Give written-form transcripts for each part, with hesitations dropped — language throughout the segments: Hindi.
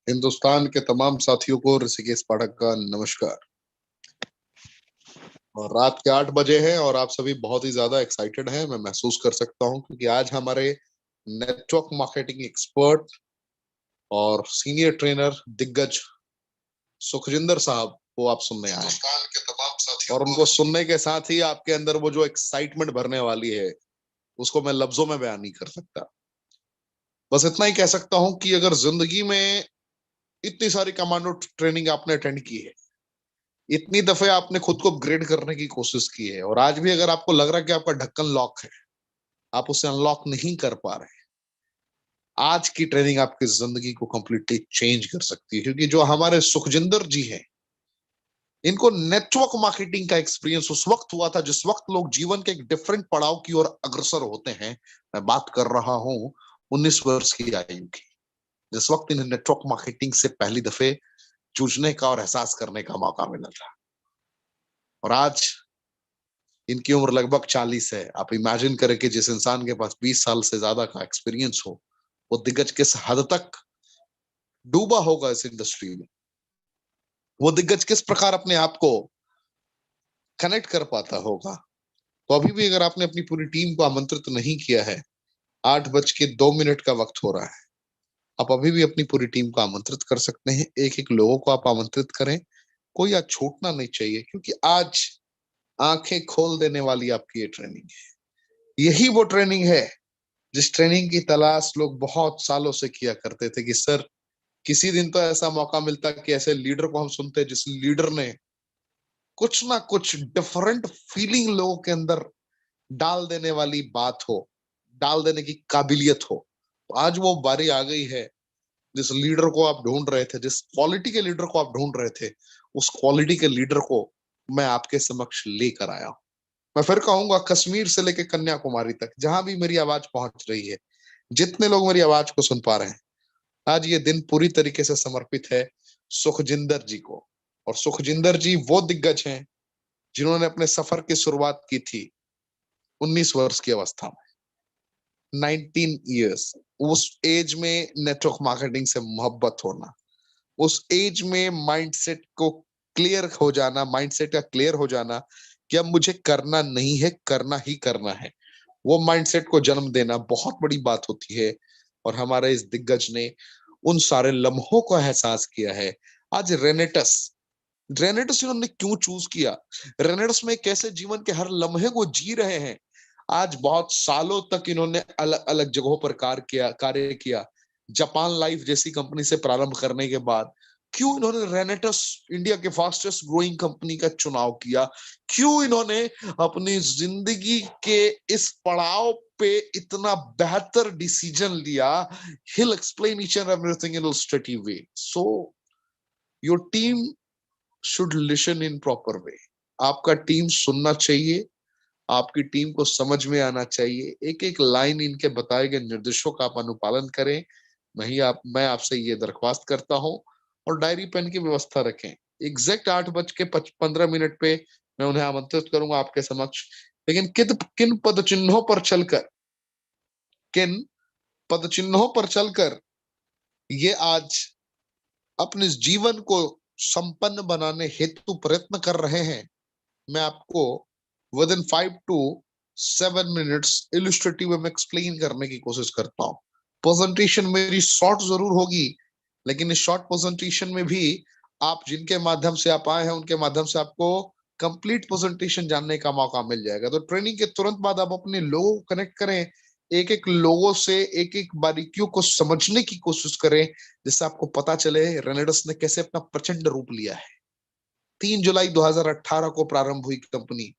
हिंदुस्तान के तमाम साथियों को ऋषिकेश पाठक का नमस्कार। और रात के 8 बजे हैं और आप सभी बहुत ही ज्यादा एक्साइटेड हैं, मैं महसूस कर सकता हूं, क्योंकि आज हमारे नेटवर्क मार्केटिंग एक्सपर्ट और सीनियर ट्रेनर दिग्गज सुखजिंदर साहब को आप सुनने आए हिंदुस्तान के तमाम साथियों और उनको सुनने के साथ ही आपके अंदर वो जो एक्साइटमेंट भरने वाली है उसको मैं लफ्जों में बयान नहीं कर सकता। बस इतना ही कह सकता हूं कि अगर जिंदगी में इतनी सारी कमांडो ट्रेनिंग आपने अटेंड की है, इतनी दफे आपने खुद को अपग्रेड करने की कोशिश की है और आज भी अगर आपको लग रहा है कि आपका ढक्कन लॉक है, आप उसे अनलॉक नहीं कर पा रहे, आज की ट्रेनिंग आपकी जिंदगी को कंप्लीटली चेंज कर सकती है। क्योंकि जो हमारे सुखजिंदर जी हैं, इनको नेटवर्क मार्केटिंग का एक्सपीरियंस उस वक्त हुआ था जिस वक्त लोग जीवन के एक डिफरेंट पड़ाव की ओर अग्रसर होते हैं। मैं बात कर रहा हूं 19 वर्ष की आयु की, जिस वक्त इन्हें नेटवर्क मार्केटिंग से पहली दफे जूझने का और एहसास करने का मौका मिला था। और आज इनकी उम्र लगभग 40 है। आप इमेजिन करें कि जिस इंसान के पास 20 साल से ज्यादा का एक्सपीरियंस हो, वो दिग्गज किस हद तक डूबा होगा इस इंडस्ट्री में, वो दिग्गज किस प्रकार अपने आप को कनेक्ट कर पाता होगा। तो अभी भी अगर आपने अपनी पूरी टीम को आमंत्रित नहीं किया है, 8:02 का वक्त हो रहा है, आप अभी भी अपनी पूरी टीम को आमंत्रित कर सकते हैं। एक एक लोगों को आप आमंत्रित करें, कोई आज छूटना नहीं चाहिए, क्योंकि आज आंखें खोल देने वाली आपकी ये ट्रेनिंग है। यही वो ट्रेनिंग है जिस ट्रेनिंग की तलाश लोग बहुत सालों से किया करते थे कि सर किसी दिन तो ऐसा मौका मिलता कि ऐसे लीडर को हम सुनते जिस लीडर ने कुछ ना कुछ डिफरेंट फीलिंग लोगों के अंदर डाल देने वाली बात हो, डाल देने की काबिलियत हो। तो आज वो बारी आ गई है, जिस लीडर को आप ढूंढ रहे थे, जिस क्वालिटी के लीडर को आप ढूंढ रहे थे, उस क्वालिटी के लीडर को मैं आपके समक्ष लेकर आया हूं। मैं फिर कहूंगा, कश्मीर से लेकर कन्याकुमारी तक जहां भी मेरी आवाज पहुंच रही है, जितने लोग मेरी आवाज को सुन पा रहे हैं, आज ये दिन पूरी तरीके से समर्पित है सुखजिंदर जी को। और सुखजिंदर जी वो दिग्गज हैं जिन्होंने अपने सफर की शुरुआत की थी 19 वर्ष की अवस्था में, 19 ईयर्स। उस एज में नेटवर्क मार्केटिंग से मोहब्बत होना, उस एज में माइंडसेट को क्लियर हो जाना, माइंडसेट का क्लियर हो जाना कि अब मुझे करना नहीं है, करना ही करना है, वो माइंडसेट को जन्म देना बहुत बड़ी बात होती है। और हमारे इस दिग्गज ने उन सारे लम्हों को एहसास किया है। आज रेनेटस, रेनेटस इन्होंने क्यों चूज किया, रेनेटस में कैसे जीवन के हर लम्हे को जी रहे हैं। आज बहुत सालों तक इन्होंने अलग अलग जगहों पर कार्य किया। जापान लाइफ जैसी कंपनी से प्रारंभ करने के बाद क्यों इन्होंने रेनेटस, इंडिया के फास्टेस्ट ग्रोइंग कंपनी का चुनाव किया, क्यों इन्होंने अपनी जिंदगी के इस पड़ाव पे इतना बेहतर डिसीजन लिया। He'll explain each and everything in illustrative way. So your team should listen in proper way. आपका टीम सुनना चाहिए, आपकी टीम को समझ में आना चाहिए। एक एक लाइन इनके बताए गए निर्देशों का आप अनुपालन करें। मैं आपसे ये दरख्वास्त करता हूं। और डायरी पेन की व्यवस्था रखें। एग्जैक्ट 8:15 पे मैं उन्हें आमंत्रित करूंगा आपके समक्ष। लेकिन किन पद चिन्हों पर चलकर, किन पद चिन्हों पर चलकर ये आज अपने जीवन को संपन्न बनाने हेतु प्रयत्न कर रहे हैं, मैं आपको with in 5 to 7 minutes illustrative में एक्सप्लेन करने की कोशिश करता हूँ। प्रेजेंटेशन मेरी शॉर्ट जरूर होगी, लेकिन इस शॉर्ट प्रेजेंटेशन में भी आप जिनके माध्यम से आप आए हैं उनके माध्यम से आपको कंप्लीट प्रेजेंटेशन जानने का मौका मिल जाएगा। तो ट्रेनिंग के तुरंत बाद आप अपने लोगों को कनेक्ट करें, एक एक लोगों से एक एक बारीकियों को समझने की कोशिश करें, जिससे आपको पता चले रेनेडस ने कैसे अपना प्रचंड रूप लिया है। 3 जुलाई 2018 को प्रारंभ हुई कंपनी,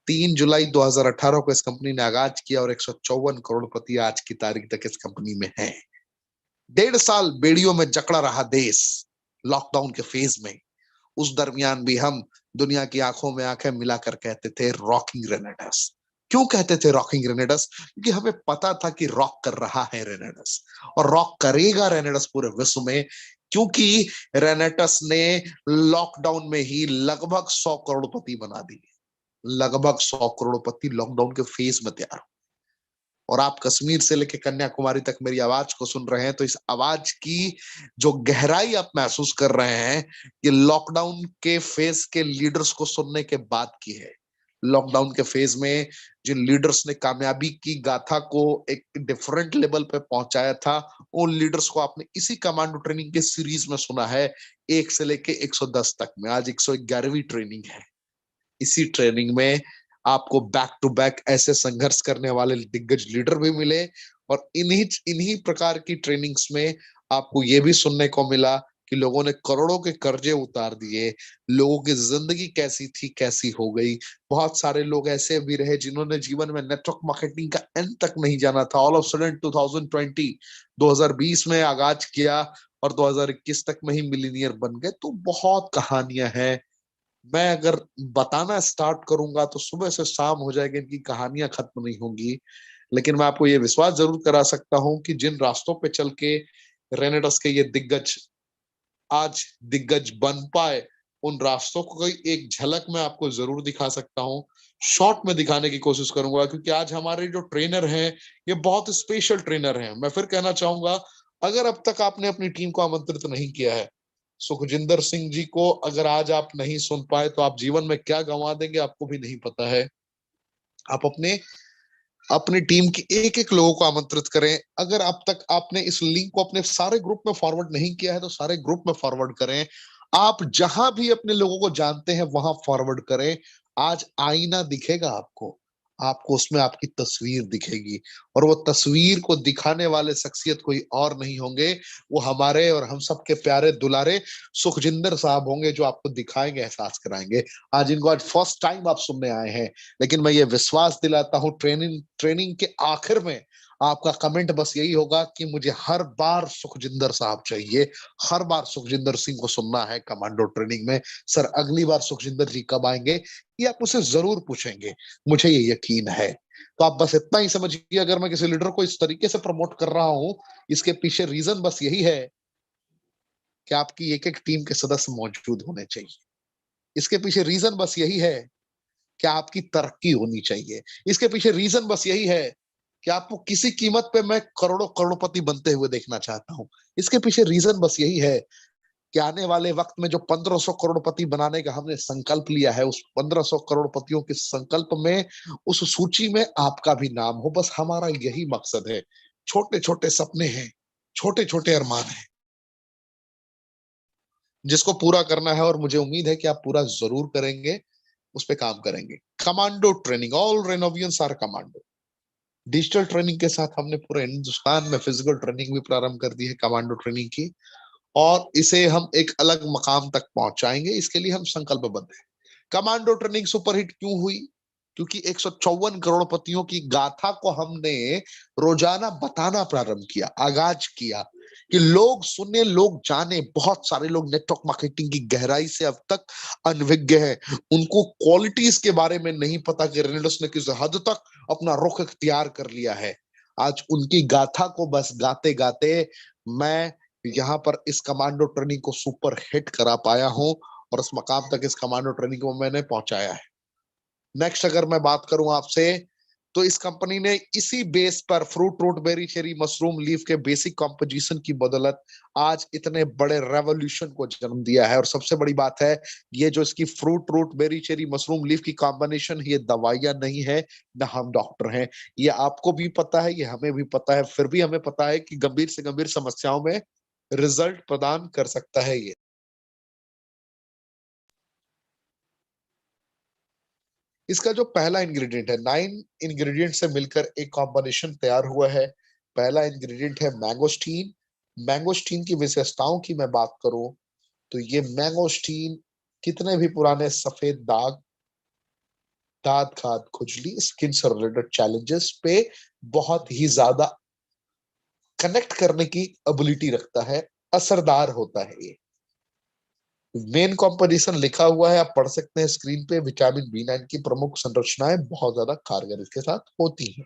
3 जुलाई 2018 को इस कंपनी ने आगाज किया और 154 करोड़पति आज की तारीख तक इस कंपनी में है। 1.5 साल बेड़ियों में जकड़ा रहा देश लॉकडाउन के फेज में। उस दरमियान भी हम दुनिया की आंखों में आंखें मिलाकर कहते थे रॉकिंग रेनेडस। क्यों कहते थे रॉकिंग रेनेडस? क्योंकि हमें पता था कि रॉक कर रहा है रेनेडस और रॉक करेगा रेनेडस पूरे विश्व में, क्योंकि रेनेटस ने लॉकडाउन में ही लगभग 100 करोड़पति बना दिए। लगभग 100 करोड़पति लॉकडाउन के फेज में तैयार हो। और आप कश्मीर से लेकर कन्याकुमारी तक मेरी आवाज को सुन रहे हैं, तो इस आवाज की जो गहराई आप महसूस कर रहे हैं, ये लॉकडाउन के फेज के लीडर्स को सुनने के बाद की है। लॉकडाउन के फेज में जिन लीडर्स ने कामयाबी की गाथा को एक डिफरेंट लेवल पे पहुंचाया था, उन लीडर्स को आपने इसी कमांडो ट्रेनिंग के सीरीज में सुना है, 1 से लेके 110 तक में। आज 111वीं ट्रेनिंग है। इसी ट्रेनिंग में आपको बैक टू बैक ऐसे संघर्ष करने वाले दिग्गज लीडर भी मिले, और इन्हीं इन्हीं प्रकार की ट्रेनिंग्स में आपको ये भी सुनने को मिला कि लोगों ने करोड़ों के कर्जे उतार दिए, लोगों की जिंदगी कैसी थी कैसी हो गई। बहुत सारे लोग ऐसे भी रहे जिन्होंने जीवन में नेटवर्क मार्केटिंग का एंड तक नहीं जाना था, ऑल ऑफ सडन 2020 में आगाज किया और 2021 तक में ही मिलीनियर बन गए। तो बहुत कहानियां हैं। मैं अगर बताना स्टार्ट करूंगा तो सुबह से शाम हो जाएगी, इनकी कहानियां खत्म नहीं होंगी। लेकिन मैं आपको ये विश्वास जरूर करा सकता हूं कि जिन रास्तों पे चल के रेनेडस के ये दिग्गज आज दिग्गज बन पाए, उन रास्तों को कोई एक झलक मैं आपको जरूर दिखा सकता हूं। शॉर्ट में दिखाने की कोशिश करूंगा, क्योंकि आज हमारे जो ट्रेनर हैं ये बहुत स्पेशल ट्रेनर हैं। मैं फिर कहना चाहूंगा, अगर अब तक आपने अपनी टीम को आमंत्रित नहीं किया है, सुखजिंदर सिंह जी को अगर आज आप नहीं सुन पाए, तो आप जीवन में क्या गंवा देंगे आपको भी नहीं पता है। आप अपने अपनी टीम की एक एक लोगों को आमंत्रित करें। अगर अब तक आपने इस लिंक को अपने सारे ग्रुप में फॉरवर्ड नहीं किया है, तो सारे ग्रुप में फॉरवर्ड करें। आप जहां भी अपने लोगों को जानते हैं वहां फॉरवर्ड करें। आज आईना दिखेगा आपको, आपको उसमें आपकी तस्वीर दिखेगी, और वो तस्वीर को दिखाने वाले शख्सियत कोई और नहीं होंगे, वो हमारे और हम सबके प्यारे दुलारे सुखजिंदर साहब होंगे, जो आपको दिखाएंगे, एहसास कराएंगे। इनको आज फर्स्ट टाइम आप सुनने आए हैं, लेकिन मैं ये विश्वास दिलाता हूं, ट्रेनिंग ट्रेनिंग के आखिर में आपका कमेंट बस यही होगा कि मुझे हर बार सुखजिंदर साहब चाहिए, हर बार सुखजिंदर सिंह को सुनना है कमांडो ट्रेनिंग में। सर अगली बार सुखजिंदर जी कब आएंगे, ये आप मुझसे जरूर पूछेंगे, मुझे ये यकीन है। तो आप बस इतना ही समझिए, अगर मैं किसी लीडर को इस तरीके से प्रमोट कर रहा हूं, इसके पीछे रीजन बस यही है कि आपकी एक एक टीम के सदस्य मौजूद होने चाहिए। इसके पीछे रीजन बस यही है कि आपकी तरक्की होनी चाहिए। इसके पीछे रीजन बस यही है कि आपको किसी कीमत पे मैं करोड़ों करोड़पति बनते हुए देखना चाहता हूं। इसके पीछे रीजन बस यही है कि आने वाले वक्त में जो 1500 करोड़पति बनाने का हमने संकल्प लिया है, उस 1500 करोड़पतियों के संकल्प में, उस सूची में आपका भी नाम हो। बस हमारा यही मकसद है। छोटे छोटे सपने हैं, छोटे छोटे अरमान हैं, जिसको पूरा करना है, और मुझे उम्मीद है कि आप पूरा जरूर करेंगे, उस पर काम करेंगे। Commando training, all Renovians are commando. Digital training के साथ हमने पूरे हिंदुस्तान में फिजिकल ट्रेनिंग भी प्रारंभ कर दी है कमांडो ट्रेनिंग की, और इसे हम एक अलग मकाम तक पहुंचाएंगे। इसके लिए हम संकल्पबद्ध हैं। कमांडो ट्रेनिंग सुपरहिट क्यों हुई? क्योंकि 154 करोड़पतियों की गाथा को हमने रोजाना बताना प्रारंभ किया, आगाज किया, कि लोग सुने, लोग जाने। बहुत सारे लोग नेटवर्क मार्केटिंग की गहराई से अब तक अनभिज्ञ हैं। उनको क्वालिटीज के बारे में नहीं पता कि रेनेडस ने किस हद तक अपना रुख इख्तियार कर लिया है। आज उनकी गाथा को बस गाते गाते मैं यहाँ पर इस कमांडो ट्रेनिंग को सुपर हिट करा पाया हूं, और इस मकाम तक इस कमांडो ट्रेनिंग को मैंने पहुंचाया है। नेक्स्ट अगर मैं बात करूं आपसे, तो इस कंपनी ने इसी बेस पर fruit root berry cherry mushroom leaf के बेसिक कंपोजिशन की बदौलत आज इतने बड़े रेवोल्यूशन को जन्म दिया है। और सबसे बड़ी बात है, ये जो इसकी fruit root berry cherry mushroom leaf की कॉम्बिनेशन, ये दवाइयां नहीं है, ना हम डॉक्टर हैं। ये आपको भी पता है, ये हमें भी पता है, फिर भी हमें पता है कि गंभीर से गंभीर समस्याओं में रिजल्ट प्रदान कर सकता है ये। इसका जो पहला इंग्रेडिएंट है, 9 इंग्रेडिएंट से मिलकर एक कॉम्बिनेशन तैयार हुआ है। पहला इंग्रेडिएंट है मैंगोस्टीन। मैंगोस्टीन की विशेषताओं की मैं बात करूं, तो ये मैंगोस्टीन कितने भी पुराने सफेद दाग, दांत खाद, खुजली, स्किन से रिलेटेड चैलेंजेस पे बहुत ही ज्यादा कनेक्ट करने की एबिलिटी रखता है, असरदार होता है ये। मेन कॉम्पोजिशन लिखा हुआ है, आप पढ़ सकते हैं स्क्रीन पे। विटामिन बी 9 की प्रमुख संरचनाएं बहुत ज्यादा कारगर इसके साथ होती हैं।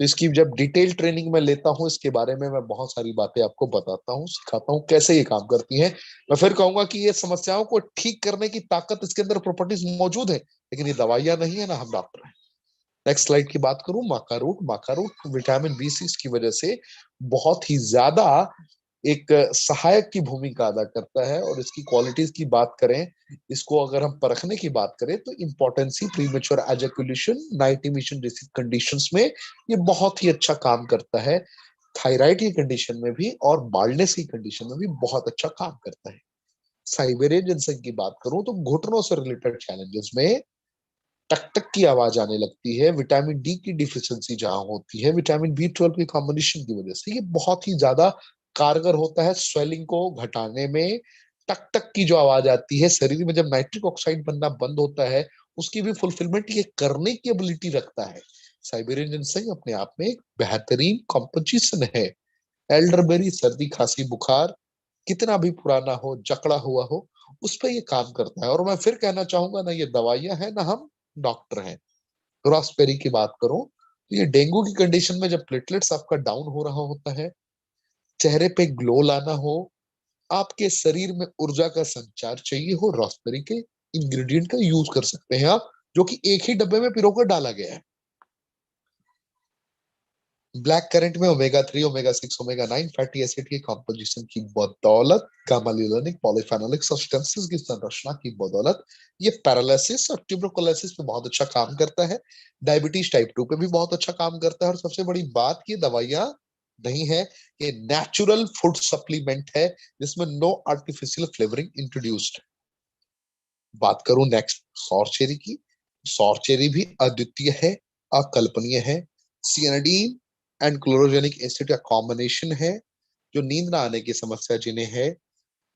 तो इसकी जब डिटेल ट्रेनिंग में लेता हूं, इसके बारे में मैं बहुत सारी बातें आपको बताता हूं, सिखाता हूं कैसे ये काम करती हैं। मैं फिर कहूंगा कि ये समस्याओं को ठीक करने की ताकत इसके अंदर प्रॉपर्टीज मौजूद है, लेकिन ये दवाइयां नहीं है, ना हम डॉक्टर हैं। नेक्स्ट स्लाइड की बात करूं, माका रूट। माका रूट विटामिन B6 की वजह से बहुत ही ज्यादा एक सहायक की भूमिका अदा करता है। और इसकी क्वालिटीज की बात करें, इसको अगर हम परखने की बात करें तो impotency, premature ejaculation, night emission जैसी कंडीशंस में ये बहुत ही अच्छा काम करता है। थायराइड की कंडीशन में भी और बाल्डनेस की कंडीशन में भी बहुत अच्छा काम करता है। साइबेरियन जिनसेंग की बात करूं तो घुटनों से रिलेटेड चैलेंजेस में टक टक की आवाज आने लगती है, विटामिन डी की डिफिशियंसी जहां होती है, विटामिन B12 की कॉम्बिनेशन की वजह से ये बहुत ही ज्यादा कारगर होता है स्वेलिंग को घटाने में। टक टक की जो आवाज आती है, शरीर में जब नाइट्रिक ऑक्साइड बनना बंद होता है, उसकी भी फुलफिलमेंट ये करने की एबिलिटी रखता है। साइबेरियन जिनसेंग अपने आप में एक बेहतरीन कॉम्पोजिशन है। एल्डरबेरी सर्दी खांसी बुखार कितना भी पुराना हो, जकड़ा हुआ हो, उस पर ये काम करता है। और मैं फिर कहना चाहूंगा, ना ये दवाइयां हैं ना हम डॉक्टर हैं। रॉसबेरी की बात करूं तो ये डेंगू की कंडीशन में जब प्लेटलेट्स आपका डाउन हो रहा होता है, चेहरे पे ग्लो लाना हो, आपके शरीर में ऊर्जा का संचार चाहिए हो, रॉसबेरी के इंग्रेडिएंट का यूज कर सकते हैं आप, जो कि एक ही डब्बे में पिरोकर डाला गया है। ब्लैक करंट में omega 3, omega 6, omega 9 fatty acid की कॉम्पोजिशन की बदौलत, गामा ल्यूलोनिक पॉलीफेनोलिक सब्सटेंसेस की संरचना की बदौलत ये पैरालिसिस और ट्यूबरकुलोसिस पे बहुत अच्छा काम करता है। डायबिटीज टाइप 2 पे भी बहुत अच्छा काम करता है। और सबसे बड़ी बात, ये दवाइयां नहीं है, ये नेचुरल फूड सप्लीमेंट है जिसमें नो आर्टिफिशियल फ्लेवरिंग इंट्रोड्यूस्ड। बात करूं नेक्स्ट सौर चेरी की। सौर चेरी भी अद्वितीय है, अकल्पनीय है। सियानिडीन एंड क्लोरोजेनिक एसिड का कॉम्बिनेशन है, जो नींद ना आने की समस्या जिन्हें है,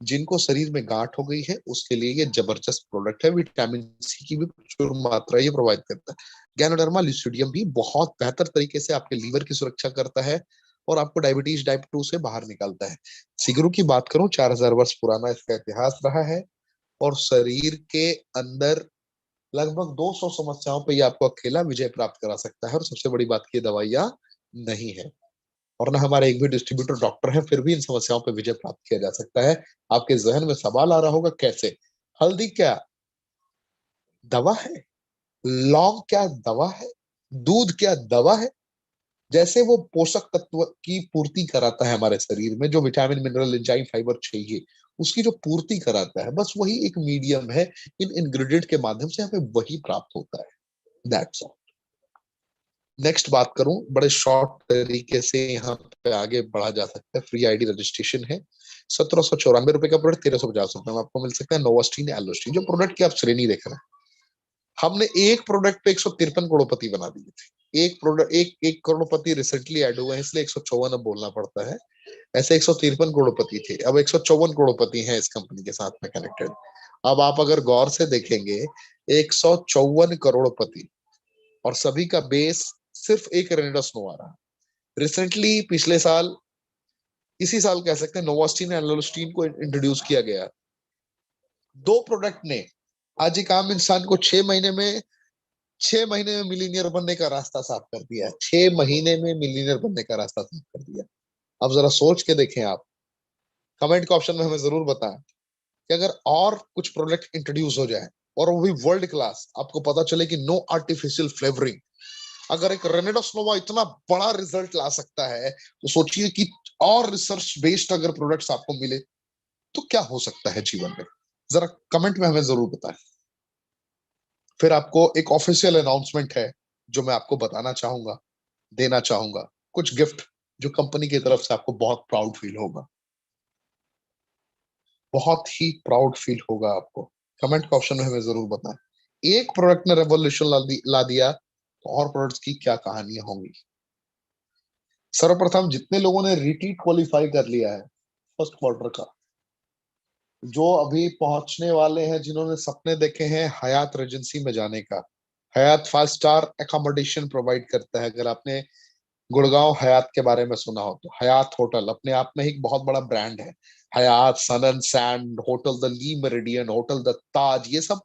जिनको शरीर में गांठ हो गई है, उसके लिए ये जबरदस्त प्रोडक्ट है। विटामिन सी की भी प्रचुर मात्रा ये प्रोवाइड करता है। गैनोडर्मा लुसिडियम भी बहुत बेहतर तरीके से आपके लीवर की सुरक्षा करता है और आपको डायबिटीज टाइप 2 से बाहर निकालता है। सिगरू की बात करूं, 4000 वर्ष पुराना इसका इतिहास रहा है और शरीर के अंदर लगभग 200 समस्याओं पे ये आपको अकेला विजय प्राप्त करा सकता है। और सबसे बड़ी बात की दवाइयां नहीं है और ना हमारे एक भी डिस्ट्रीब्यूटर डॉक्टर है, फिर भी इन समस्याओं पे विजय प्राप्त किया जा सकता है। आपके जहन में सवाल आ रहा होगा, कैसे? हल्दी क्या दवा है? लौंग क्या दवा है? दूध क्या दवा है? जैसे वो पोषक तत्व की पूर्ति कराता है हमारे शरीर में, जो विटामिन मिनरल एंजाइम फाइबर चाहिए, उसकी जो पूर्ति कराता है, बस वही एक मीडियम है। इन इंग्रेडिएंट के माध्यम से हमें वही प्राप्त होता है। That's all. नेक्स्ट बात करूं, बड़े शॉर्ट तरीके से यहाँ पे आगे बढ़ा जा सकता है। फ्री आईडी रजिस्ट्रेशन है। 1794 रुपए का प्रोडक्ट 1350 रुपए में आपको मिल सकता है। नोवास्टीन एलोस्टीन, जो प्रोडक्ट की आप श्रेणी देख रहे हैं, हमने एक प्रोडक्ट पे 153 करोड़पति बना दिए थे। एक प्रोडक्ट, एक करोड़पति रिसेंटली ऐड हुए हैं, इसलिए 154 अब बोलना पड़ता है। ऐसे 153 करोड़पति थे, अब 154 करोड़पति हैं इस कंपनी के साथ में कनेक्टेड। अब आप अगर गौर से देखेंगे, 154 करोड़पति और सभी का बेस सिर्फ एक रेनिडस नोवा रहा। रिसेंटली पिछले साल, इसी साल कह सकते हैं, नोवास्टीन एलोस्टीन को इंट्रोड्यूस किया गया। दो प्रोडक्ट ने आज एक आम इंसान को 6 महीने में मिलीनियर बनने का रास्ता साफ कर दिया है। 6 महीने में मिलीनियर बनने का रास्ता साफ कर दिया। अब जरा सोच के देखें आप, कमेंट के ऑप्शन में हमें जरूर बताएं कि अगर और कुछ प्रोडक्ट इंट्रोड्यूस हो जाए और वो भी वर्ल्ड क्लास, आपको पता चले कि नो आर्टिफिशियल फ्लेवरिंग, अगर एक रेनेडोस नोवा इतना बड़ा रिजल्ट ला सकता है, तो सोचिए कि और रिसर्च बेस्ड अगर प्रोडक्ट्स आपको मिले तो क्या हो सकता है जीवन में। जरा कमेंट में हमें जरूर बताएं। फिर आपको एक ऑफिशियल अनाउंसमेंट है जो मैं आपको बताना चाहूंगा, देना चाहूंगा, कुछ गिफ्ट जो कंपनी की तरफ से आपको बहुत प्राउड फील होगा, बहुत ही प्राउड फील होगा आपको। कमेंट के ऑप्शन में हमें जरूर बताएं। एक प्रोडक्ट ने रेवोल्यूशन ला दिया, तो और प्रोडक्ट्स की क्या कहानियां होंगी। सर्वप्रथम जितने लोगों ने रिटीट क्वालिफाई कर लिया है फर्स्ट क्वार्टर का, जो अभी पहुंचने वाले हैं, जिन्होंने सपने देखे हैं हयात रेजेंसी में जाने का। हयात 5 स्टार एकोमोडेशन प्रोवाइड करता है। अगर आपने गुड़गांव हयात के बारे में सुना हो, तो हयात होटल अपने आप में ही एक बहुत बड़ा ब्रांड है। Hyatt, Sun and Sand hotel, the Le Meridien hotel, the Taj, ये सब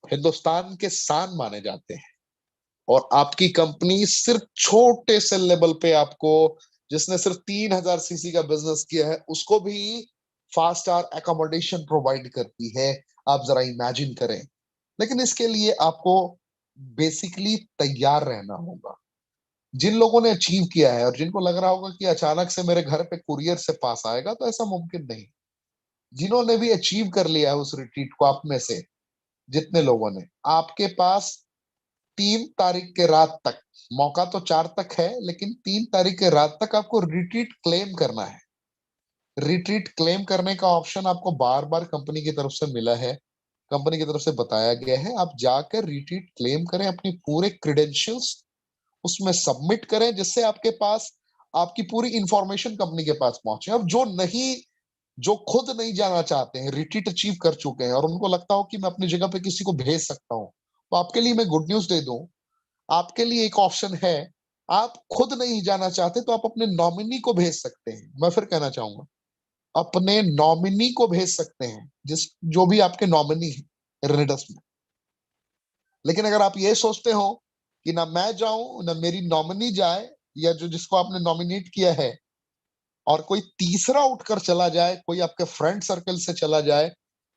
हिंदुस्तान के शान माने जाते हैं। और आपकी कंपनी सिर्फ छोटे से लेवल पे आपको, जिसने सिर्फ 3000 सीसी का बिजनेस किया है, उसको भी 5 स्टार एकोमोडेशन प्रोवाइड करती है। आप जरा इमेजिन करें। लेकिन इसके लिए आपको बेसिकली तैयार रहना होगा। जिन लोगों ने अचीव किया है और जिनको लग रहा होगा कि अचानक से मेरे घर पे कुरियर से पास आएगा, तो ऐसा मुमकिन नहीं। जिन्होंने भी अचीव कर लिया है उस रिट्रीट को, आप में से जितने लोगों ने, आपके पास 3 तारीख के रात तक, मौका तो 4 तक है, लेकिन 3 तारीख के रात तक आपको रिट्रीट क्लेम करना है। रिट्रीट क्लेम करने का ऑप्शन आपको बार बार कंपनी की तरफ से मिला है, कंपनी की तरफ से बताया गया है। आप जाकर रिट्रीट क्लेम करें, अपनी पूरे क्रेडेंशियल्स उसमें सबमिट करें, जिससे आपके पास आपकी पूरी इंफॉर्मेशन कंपनी के पास पहुंचे। अब जो खुद नहीं जाना चाहते हैं, रिट्रीट अचीव कर चुके हैं और उनको लगता हो कि मैं अपनी जगह पे किसी को भेज सकता हूं, तो आपके लिए मैं गुड न्यूज दे दूं, आपके लिए एक ऑप्शन है। आप खुद नहीं जाना चाहते तो आप अपने नॉमिनी को भेज सकते हैं। मैं फिर कहना चाहूंगा, अपने नॉमिनी को भेज सकते हैं, जो भी आपके नॉमिनी है रेडिडस में। लेकिन अगर आप ये सोचते हो कि ना मैं जाऊं ना मेरी नॉमिनी जाए, या जो जिसको आपने नॉमिनेट किया है, और कोई तीसरा उठकर चला जाए, कोई आपके फ्रेंड सर्कल से चला जाए,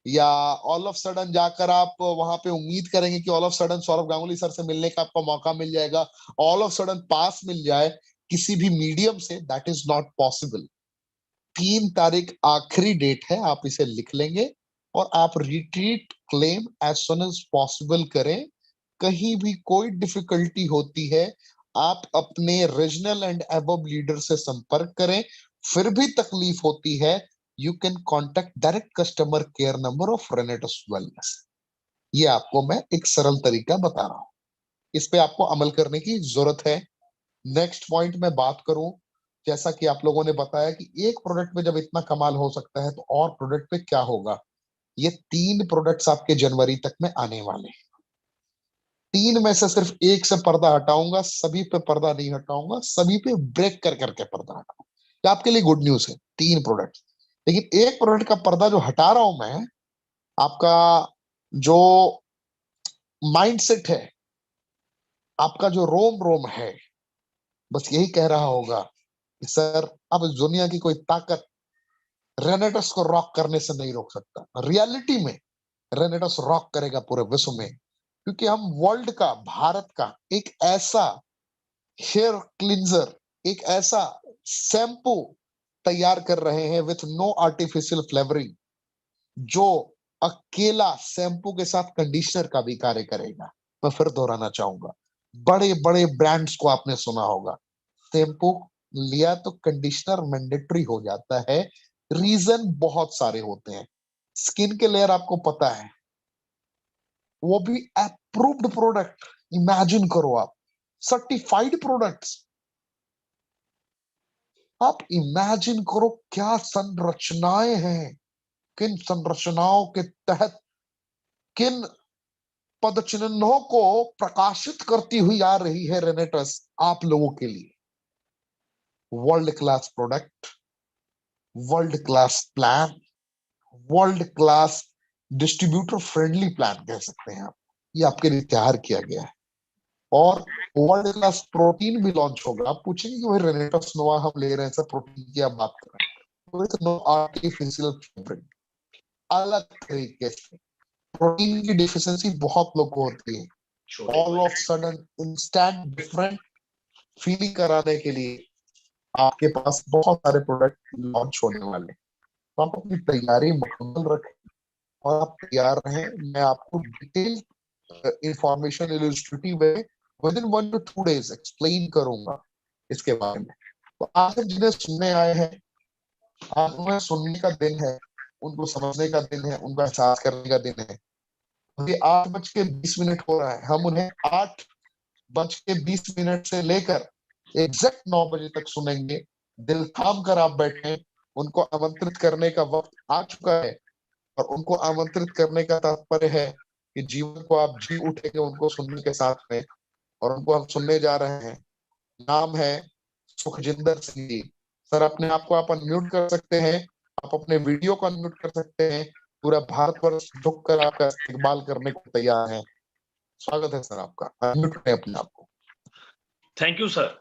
या ऑल ऑफ सडन जाकर आप वहां पे उम्मीद करेंगे कि all of sudden Sourav Ganguly sir से मिलने का आपको मौका मिल जाएगा, ऑल ऑफ सडन पास मिल जाए किसी भी मीडियम से, दैट इज नॉट पॉसिबल। 3 तारीख आखिरी डेट है, आप इसे लिख लेंगे और आप retreat claim as soon as possible करें। कहीं भी कोई डिफिकल्टी होती है, आप अपने रीजनल एंड अबव लीडर से संपर्क करें। फिर भी तकलीफ होती है, you can contact direct customer care number of रेनेटस wellness. ये आपको मैं एक सरल तरीका बता रहा हूं, इस पे आपको अमल करने की जरूरत है। नेक्स्ट पॉइंट में बात करूं, जैसा कि आप लोगों ने बताया कि एक प्रोडक्ट में जब इतना कमाल हो सकता है, तो और प्रोडक्ट पे क्या होगा। ये 3 प्रोडक्ट्स आपके जनवरी तक में आने वाले हैं। 3 में से सिर्फ एक से पर्दा हटाऊंगा, सभी पे पर्दा नहीं हटाऊंगा, सभी पे ब्रेक कर करके पर्दा हटाऊंगा। ये आपके लिए गुड न्यूज है, 3 प्रोडक्ट। लेकिन एक प्रोडक्ट का पर्दा जो हटा रहा हूं मैं, आपका जो माइंडसेट है, आपका जो रोम रोम है, बस यही कह रहा होगा कि सर, अब इस दुनिया की कोई ताकत रेनेटस को रॉक करने से नहीं रोक सकता। रियलिटी में रेनेटस रॉक करेगा पूरे विश्व में, क्योंकि हम वर्ल्ड का, भारत का एक ऐसा हेयर क्लींजर, एक ऐसा शैम्पू तैयार कर रहे हैं विथ नो आर्टिफिशियल फ्लेवरिंग, जो अकेला शैम्पू के साथ कंडीशनर का भी कार्य करेगा। मैं फिर दोहराना चाहूंगा, बड़े बड़े ब्रांड्स को आपने सुना होगा, शैम्पू लिया तो कंडीशनर मैंडेटरी हो जाता है। रीजन बहुत सारे होते हैं। स्किन के लेयर आपको पता है, वो भी अप्रूव्ड प्रोडक्ट। इमेजिन करो आप, सर्टिफाइड प्रोडक्ट्स। आप इमेजिन करो क्या संरचनाएं हैं, किन संरचनाओं के तहत, किन पदचिन्हों को प्रकाशित करती हुई आ रही है रेनेटस आप लोगों के लिए। World class product, world class plan, world class distributor friendly plan कह सकते हैं आप। ये आपके लिए तैयार किया गया है। और वर्ल्ड क्लास प्रोटीन भी लॉन्च होगा। आप पूछेंगे कि भाई रेनेटस नोवा हम ले रहे हैं सर, प्रोटीन की आप बात कर रहे हैं, विथ नो आर्टिफिशियल फ्लेवरिंग, अलग तरीके से। प्रोटीन की डिफिशियंसी बहुत लोग को होती है, all of sudden instant different feeling कराने के लिए आपके पास बहुत सारे प्रोडक्ट लॉन्च होने वाले हैं। तो आप अपनी तैयारी मुकम्मल रखें और आप तैयार रहें। मैं आपको detail information illustrative way with in 1 to 2 days explain करूंगा इसके बारे में। तो आज हम जिन्हें सुनने आए हैं, आज उन्हें सुनने का दिन है, उनको समझने का दिन है, उनका एहसास करने का दिन है। अभी 8:20 हो रहा है, हम उन्हें 8:20 से लेकर एग्जैक्ट 9 बजे तक सुनेंगे। दिल थाम कर आप बैठे, उनको आमंत्रित करने का वक्त आ चुका है। और उनको आमंत्रित करने का तात्पर्य है कि जीवन को आप जी उठेंगे उनको सुनने के साथ में। और उनको हम सुनने जा रहे हैं, नाम है सुखजिंदर सिंह जी। सर, अपने आप को आप अनम्यूट कर सकते हैं, आप अपने वीडियो को अनम्यूट कर सकते हैं। पूरा भारतवर्ष झुक कर आपका इस्तेमाल करने को तैयार है। स्वागत है सर आपका, अनम्यूट करें अपने आप को। Thank you sir.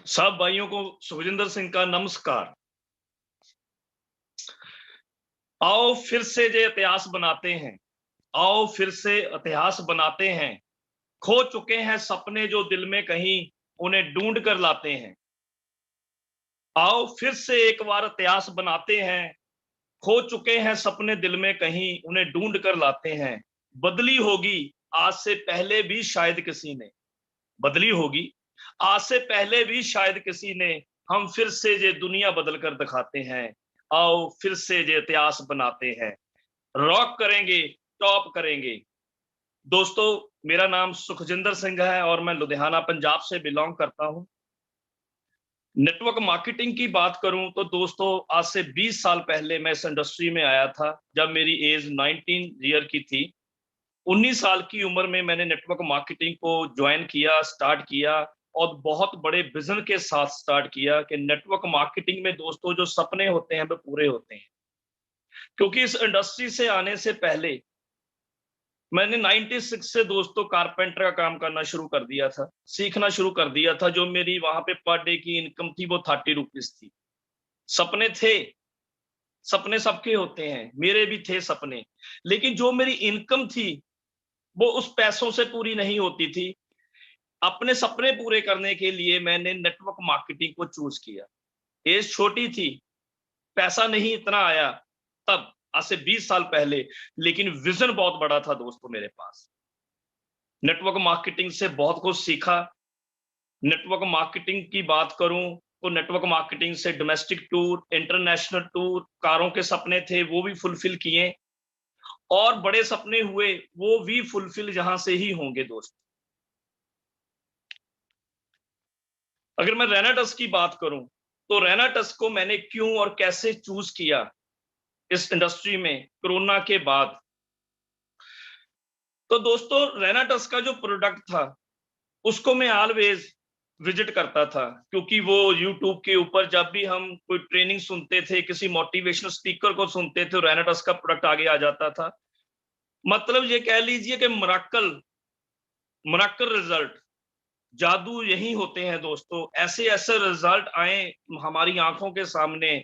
सब भाइयों को सुखजिंदर सिंह का नमस्कार। आओ फिर से जे इतिहास बनाते हैं, आओ फिर से इतिहास बनाते हैं। खो चुके हैं सपने जो दिल में कहीं, उन्हें ढूंढ कर लाते हैं। आओ फिर से एक बार इतिहास बनाते हैं। खो चुके हैं सपने दिल में कहीं, उन्हें ढूंढ कर लाते हैं। बदली होगी आज से पहले भी शायद किसी ने, बदली होगी आज से पहले भी शायद किसी ने। हम फिर से ये दुनिया बदल कर दिखाते हैं। आओ फिर से ये इतिहास बनाते हैं। रॉक करेंगे, टॉप करेंगे। दोस्तों, मेरा नाम सुखजिंदर सिंह है और मैं लुधियाना पंजाब से बिलोंग करता हूं। नेटवर्क मार्केटिंग की बात करूं तो दोस्तों, आज से 20 साल पहले मैं इस इंडस्ट्री में आया था, जब मेरी एज 19 ईयर की थी। 19 साल की उम्र में मैंने नेटवर्क मार्केटिंग को ज्वाइन किया, स्टार्ट किया, और बहुत बड़े विजन के साथ स्टार्ट किया कि नेटवर्क मार्केटिंग में दोस्तों जो सपने होते हैं वो पूरे होते हैं। क्योंकि इस इंडस्ट्री से आने से पहले मैंने 96 से दोस्तों कारपेंटर का काम करना शुरू कर दिया था, सीखना शुरू कर दिया था। जो मेरी वहां पे पर डे की इनकम थी वो 30 रुपीज थी। सपने थे, सपने सबके होते हैं, मेरे भी थे सपने, लेकिन जो मेरी इनकम थी वो उस पैसों से पूरी नहीं होती थी। अपने सपने पूरे करने के लिए मैंने नेटवर्क मार्केटिंग को चूज किया। एज छोटी थी, पैसा नहीं इतना आया तब, आज से 20 साल पहले, लेकिन विजन बहुत बड़ा था दोस्तों मेरे पास। नेटवर्क मार्केटिंग से बहुत कुछ सीखा। नेटवर्क मार्केटिंग की बात करूं तो नेटवर्क मार्केटिंग से डोमेस्टिक टूर, इंटरनेशनल टूर, कारों के सपने थे वो भी फुलफिल किए, और बड़े सपने हुए वो भी फुलफिल जहां से ही होंगे दोस्त। अगर मैं रेनाटस की बात करूं तो रेनाटस को मैंने क्यों और कैसे चूज किया इस इंडस्ट्री में कोरोना के बाद। तो दोस्तों, रेनाटस का जो प्रोडक्ट था उसको मैं ऑलवेज विजिट करता था, क्योंकि वो यूट्यूब के ऊपर जब भी हम कोई ट्रेनिंग सुनते थे, किसी मोटिवेशनल स्पीकर को सुनते थे, रेनाटस का प्रोडक्ट आगे आ जाता था। मतलब ये कह लीजिए कि मराकल मराकल रिजल्ट, जादू यही होते हैं दोस्तों। ऐसे ऐसे रिजल्ट आए हमारी आंखों के सामने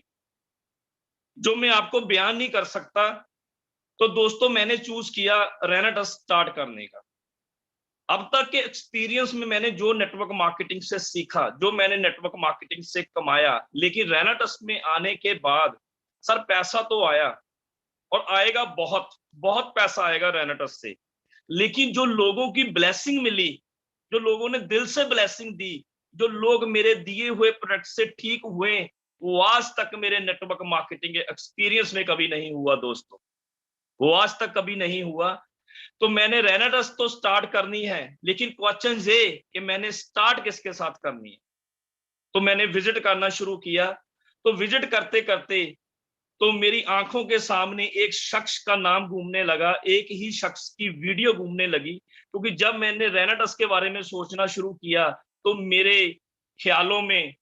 जो मैं आपको बयान नहीं कर सकता। तो दोस्तों, मैंने चूज किया रेनाटस स्टार्ट करने का। अब तक के एक्सपीरियंस में मैंने जो नेटवर्क मार्केटिंग से सीखा, जो मैंने नेटवर्क मार्केटिंग से कमाया, लेकिन रेनाटस में आने के बाद सर पैसा तो आया और आएगा, बहुत बहुत पैसा आएगा रेनाटस से। लेकिन जो लोगों की ब्लेसिंग मिली, जो लोगों ने दिल से ब्लेसिंग दी, जो लोग मेरे दिए हुए प्रोडक्ट से ठीक हुए, वो आज तक मेरे नेटवर्क मार्केटिंग एक्सपीरियंस में कभी नहीं हुआ दोस्तों। वो आज तक कभी नहीं हुआ। तो मैंने रेनाटस तो स्टार्ट करनी है, लेकिन क्वेश्चन ये कि मैंने स्टार्ट किसके साथ करनी है। तो मैंने विजिट करना शुरू किया। तो विजिट करते करते तो मेरी आंखों के सामने एक शख्स का नाम घूमने लगा, एक ही शख्स की वीडियो घूमने लगी। क्योंकि जब मैंने रेनाटस के बारे में सोचना शुरू किया तो मेरे ख्यालों में,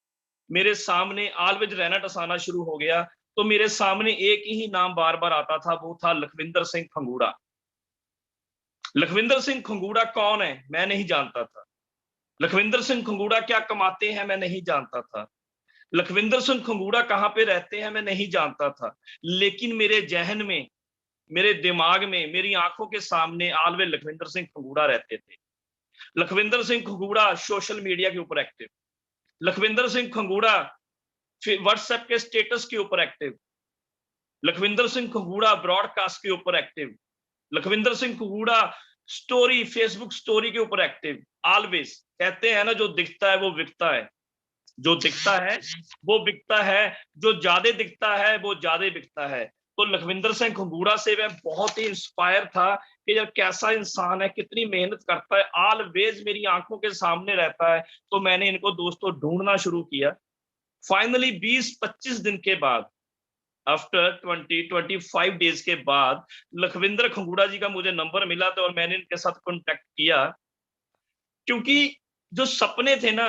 मेरे सामने ऑलवेज रेनाटस आना शुरू हो गया। तो मेरे सामने एक ही नाम बार बार आता था, वो था लखविंदर सिंह खंगूड़ा। लखविंदर सिंह खंगूड़ा कौन है मैं नहीं जानता था। लखविंदर सिंह खंगूड़ा क्या कमाते हैं मैं नहीं जानता था। लखविंदर सिंह खंगूड़ा कहाँ पे रहते हैं मैं नहीं जानता था। लेकिन मेरे जहन में, मेरे दिमाग में, मेरी आंखों के सामने ऑलवेज लखविंदर सिंह खंगूड़ा रहते थे। लखविंदर सिंह खंगूड़ा सोशल मीडिया के ऊपर एक्टिव, लखविंदर सिंह खंगूड़ा व्हाट्सएप के स्टेटस के ऊपर एक्टिव, लखविंदर सिंह खंगूड़ा ब्रॉडकास्ट के ऊपर active, Lakhwinder Singh Khangura story, Facebook story के ऊपर एक्टिव। ऑलवेज कहते हैं ना, जो दिखता है वो बिकता है, जो दिखता है वो बिकता है, जो ज्यादा दिखता है वो ज्यादा बिकता है। तो लखविंदर सिंह खंगूड़ा से मैं बहुत ही इंस्पायर था कि यार कैसा इंसान है, कितनी मेहनत करता है, ऑलवेज मेरी आंखों के सामने रहता है। तो मैंने इनको दोस्तों ढूंढना शुरू किया। फाइनली 20-25 दिन के बाद, आफ्टर 20-25 डेज के बाद लखविंदर खंगूड़ा जी का मुझे नंबर मिला था और मैंने इनके साथ कांटेक्ट किया। क्योंकि जो सपने थे ना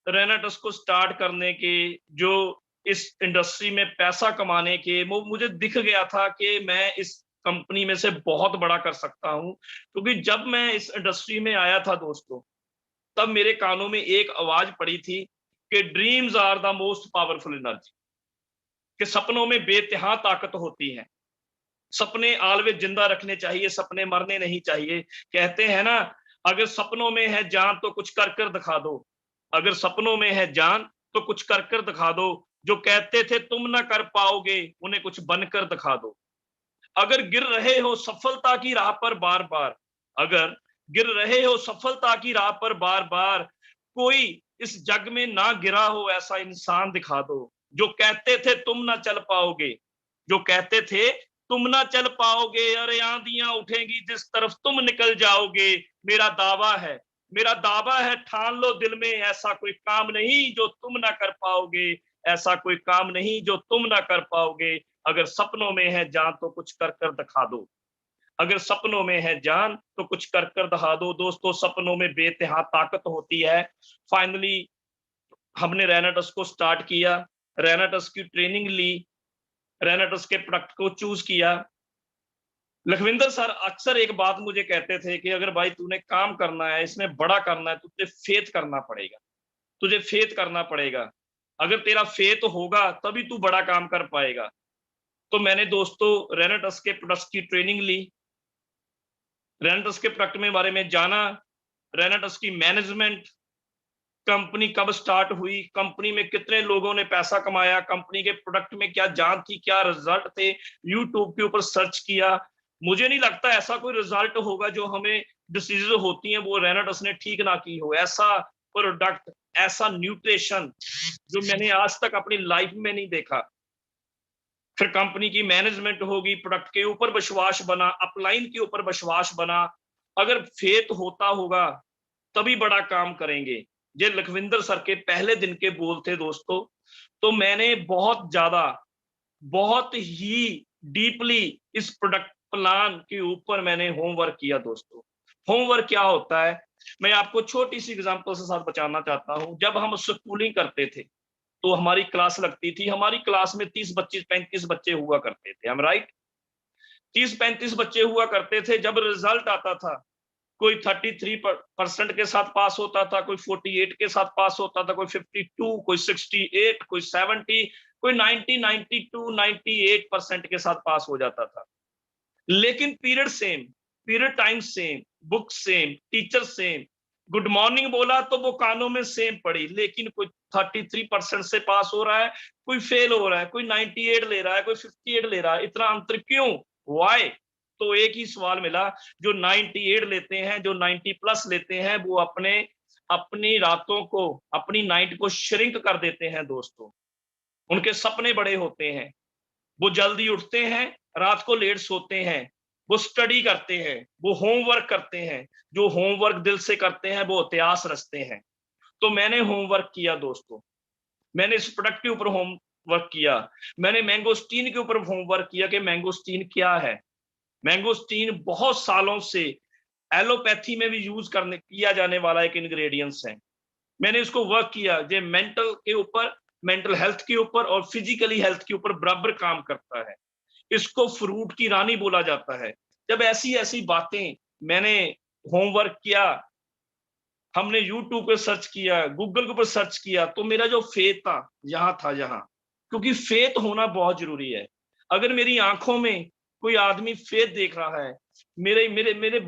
रेनाटस को स्टार्ट करने के, जो इस इंडस्ट्री में पैसा कमाने के, वो मुझे दिख गया था कि मैं इस कंपनी में से बहुत बड़ा कर सकता हूं। क्योंकि जब मैं इस इंडस्ट्री में आया था दोस्तों, तब मेरे कानों में एक आवाज पड़ी थी कि dreams are the most powerful energy, कि सपनों में बेतहा ताकत होती है। सपने ऑलवेज जिंदा रखने चाहिए, सपने मरने नहीं चाहिए। कहते हैं ना, अगर सपनों में है जान तो कुछ कर कर दिखा दो, अगर सपनों में है जान तो कुछ कर कर दिखा दो। जो कहते थे तुम ना कर पाओगे, उन्हें कुछ बनकर दिखा दो। अगर गिर रहे हो सफलता की राह पर बार बार, अगर गिर रहे हो सफलता की राह पर बार बार, कोई इस जग में ना गिरा हो ऐसा इंसान दिखा दो। जो कहते थे तुम ना चल पाओगे, जो कहते थे तुम ना चल पाओगे, अरे आंधियां उठेंगी जिस तरफ तुम निकल जाओगे। मेरा दावा है, मेरा दावा है, ठान लो दिल में, ऐसा कोई काम नहीं जो तुम ना कर पाओगे, ऐसा कोई काम नहीं जो तुम ना कर पाओगे। अगर सपनों में है जान तो कुछ कर कर दिखा दो, अगर सपनों में है जान तो कुछ कर कर दिखा दो। दोस्तों, सपनों में बेतहा ताकत होती है। फाइनली हमने रेनाटस को स्टार्ट किया, रेनाटस की ट्रेनिंग ली, रेनाटस के प्रोडक्ट को चूज किया। लखविंदर सर अक्सर एक बात मुझे कहते थे कि अगर भाई तूने काम करना है, इसमें बड़ा करना है, तुझे फेथ करना पड़ेगा, तुझे फेथ करना पड़ेगा। अगर तेरा फेथ होगा तभी तू बड़ा काम कर पाएगा। तो मैंने दोस्तों रेनाटस के प्रोडक्ट्स की ट्रेनिंग ली, रेनाटस के प्रोडक्ट में बारे में जाना, रेनाटस की मैनेजमेंट, कंपनी कब स्टार्ट हुई, कंपनी में कितने लोगों ने पैसा कमाया, कंपनी के प्रोडक्ट में क्या जान थी, क्या रिजल्ट थे, यूट्यूब के ऊपर सर्च किया। मुझे नहीं लगता ऐसा कोई रिजल्ट होगा जो हमें डिसीज होती हैं वो रेनाटस ने ठीक ना की हो। ऐसा प्रोडक्ट, ऐसा न्यूट्रिशन जो मैंने आज तक अपनी लाइफ में नहीं देखा। फिर कंपनी की मैनेजमेंट होगी, प्रोडक्ट के ऊपर विश्वास बना, अपलाइन के ऊपर विश्वास बना। अगर फेथ होता होगा तभी बड़ा काम करेंगे। ये लखविंदर सर के पहले दिन के बोल थे दोस्तों। तो मैंने बहुत ही डीपली इस प्रोडक्ट प्लान के ऊपर मैंने होमवर्क किया दोस्तों। होमवर्क क्या होता है, मैं आपको छोटी सी एग्जांपल से साथ बताना चाहता हूं। जब हम स्कूलिंग करते थे तो हमारी क्लास लगती थी, हमारी क्लास में 30 25 35 बच्चे हुआ करते थे, हम राइट, 30 35 बच्चे हुआ करते थे। जब रिजल्ट आता था, कोई 33% के साथ पास होता था, कोई 48 के साथ पास होता था, कोई 52, कोई 68, कोई 70, कोई 90, 92, 98% के साथ पास हो जाता था। लेकिन period same, period time same, book same, teacher same, good morning बोला तो वो कानों में सेम पड़ी। लेकिन कोई 33% से पास हो रहा है, कोई फेल हो रहा है, कोई 98 ले रहा है, कोई 58 ले रहा है। इतना अंतर क्यों, वाई? तो एक ही सवाल मिला, जो 98 लेते हैं, जो 90 प्लस लेते हैं, वो अपनी रातों को, अपनी नाइट को श्रिंक कर देते हैं दोस्तों। उनके सपने बड़े होते हैं, वो जल्दी उठते हैं, रात को लेट सोते हैं, वो स्टडी करते हैं, वो होमवर्क करते हैं, जो होमवर्क दिल से करते हैं वो इतिहास रचते हैं। तो मैंने होमवर्क किया दोस्तों, मैंने इस प्रोडक्ट के ऊपर होमवर्क किया, मैंने मैंगोस्टीन के ऊपर होमवर्क किया कि मैंगोस्टीन क्या है। मैंगोस्टीन बहुत सालों से एलोपैथी में भी यूज करने किया जाने वाला एक इंग्रेडिएंट्स है। मैंने इसको वर्क किया, जो मेंटल के ऊपर, मेंटल हेल्थ के ऊपर और फिजिकली हेल्थ के ऊपर बराबर काम करता है। इसको फ्रूट की रानी बोला जाता है। जब ऐसी ऐसी बातें मैंने होमवर्क किया, हमने यूट्यूब पे सर्च किया, गूगल के ऊपर सर्च किया, तो मेरा जो फेथ था यहाँ, क्योंकि फेथ होना बहुत जरूरी है। अगर मेरी आंखों में कोई आदमी फेथ देख रहा है, मेरे मेरे मेरे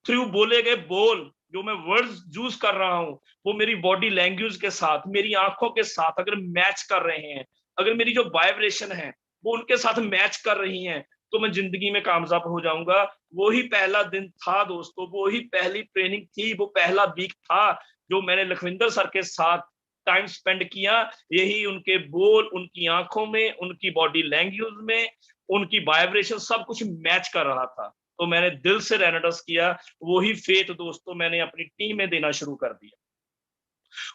थ्रू बोले गए बोल, जो मैं वर्ड्स यूज कर रहा हूं, वो मेरी बॉडी लैंग्वेज के साथ, मेरी आंखों के साथ अगर मैच कर रहे हैं, अगर मेरी जो वाइब्रेशन है वो उनके साथ मैच कर रही हैं, तो मैं जिंदगी में कामयाब हो जाऊंगा। वो ही पहला दिन था दोस्तों, वो ही पहली ट्रेनिंग थी, वो पहला वीक था जो मैंने लखविंदर सर के साथ टाइम स्पेंड किया। यही उनके बोल, उनकी आंखों में, उनकी बॉडी लैंग्वेज में, उनकी वाइब्रेशन सब कुछ मैच कर रहा था। तो मैंने दिल से रेनाटस किया। वही फेथ दोस्तों मैंने अपनी टीम में देना शुरू कर दिया,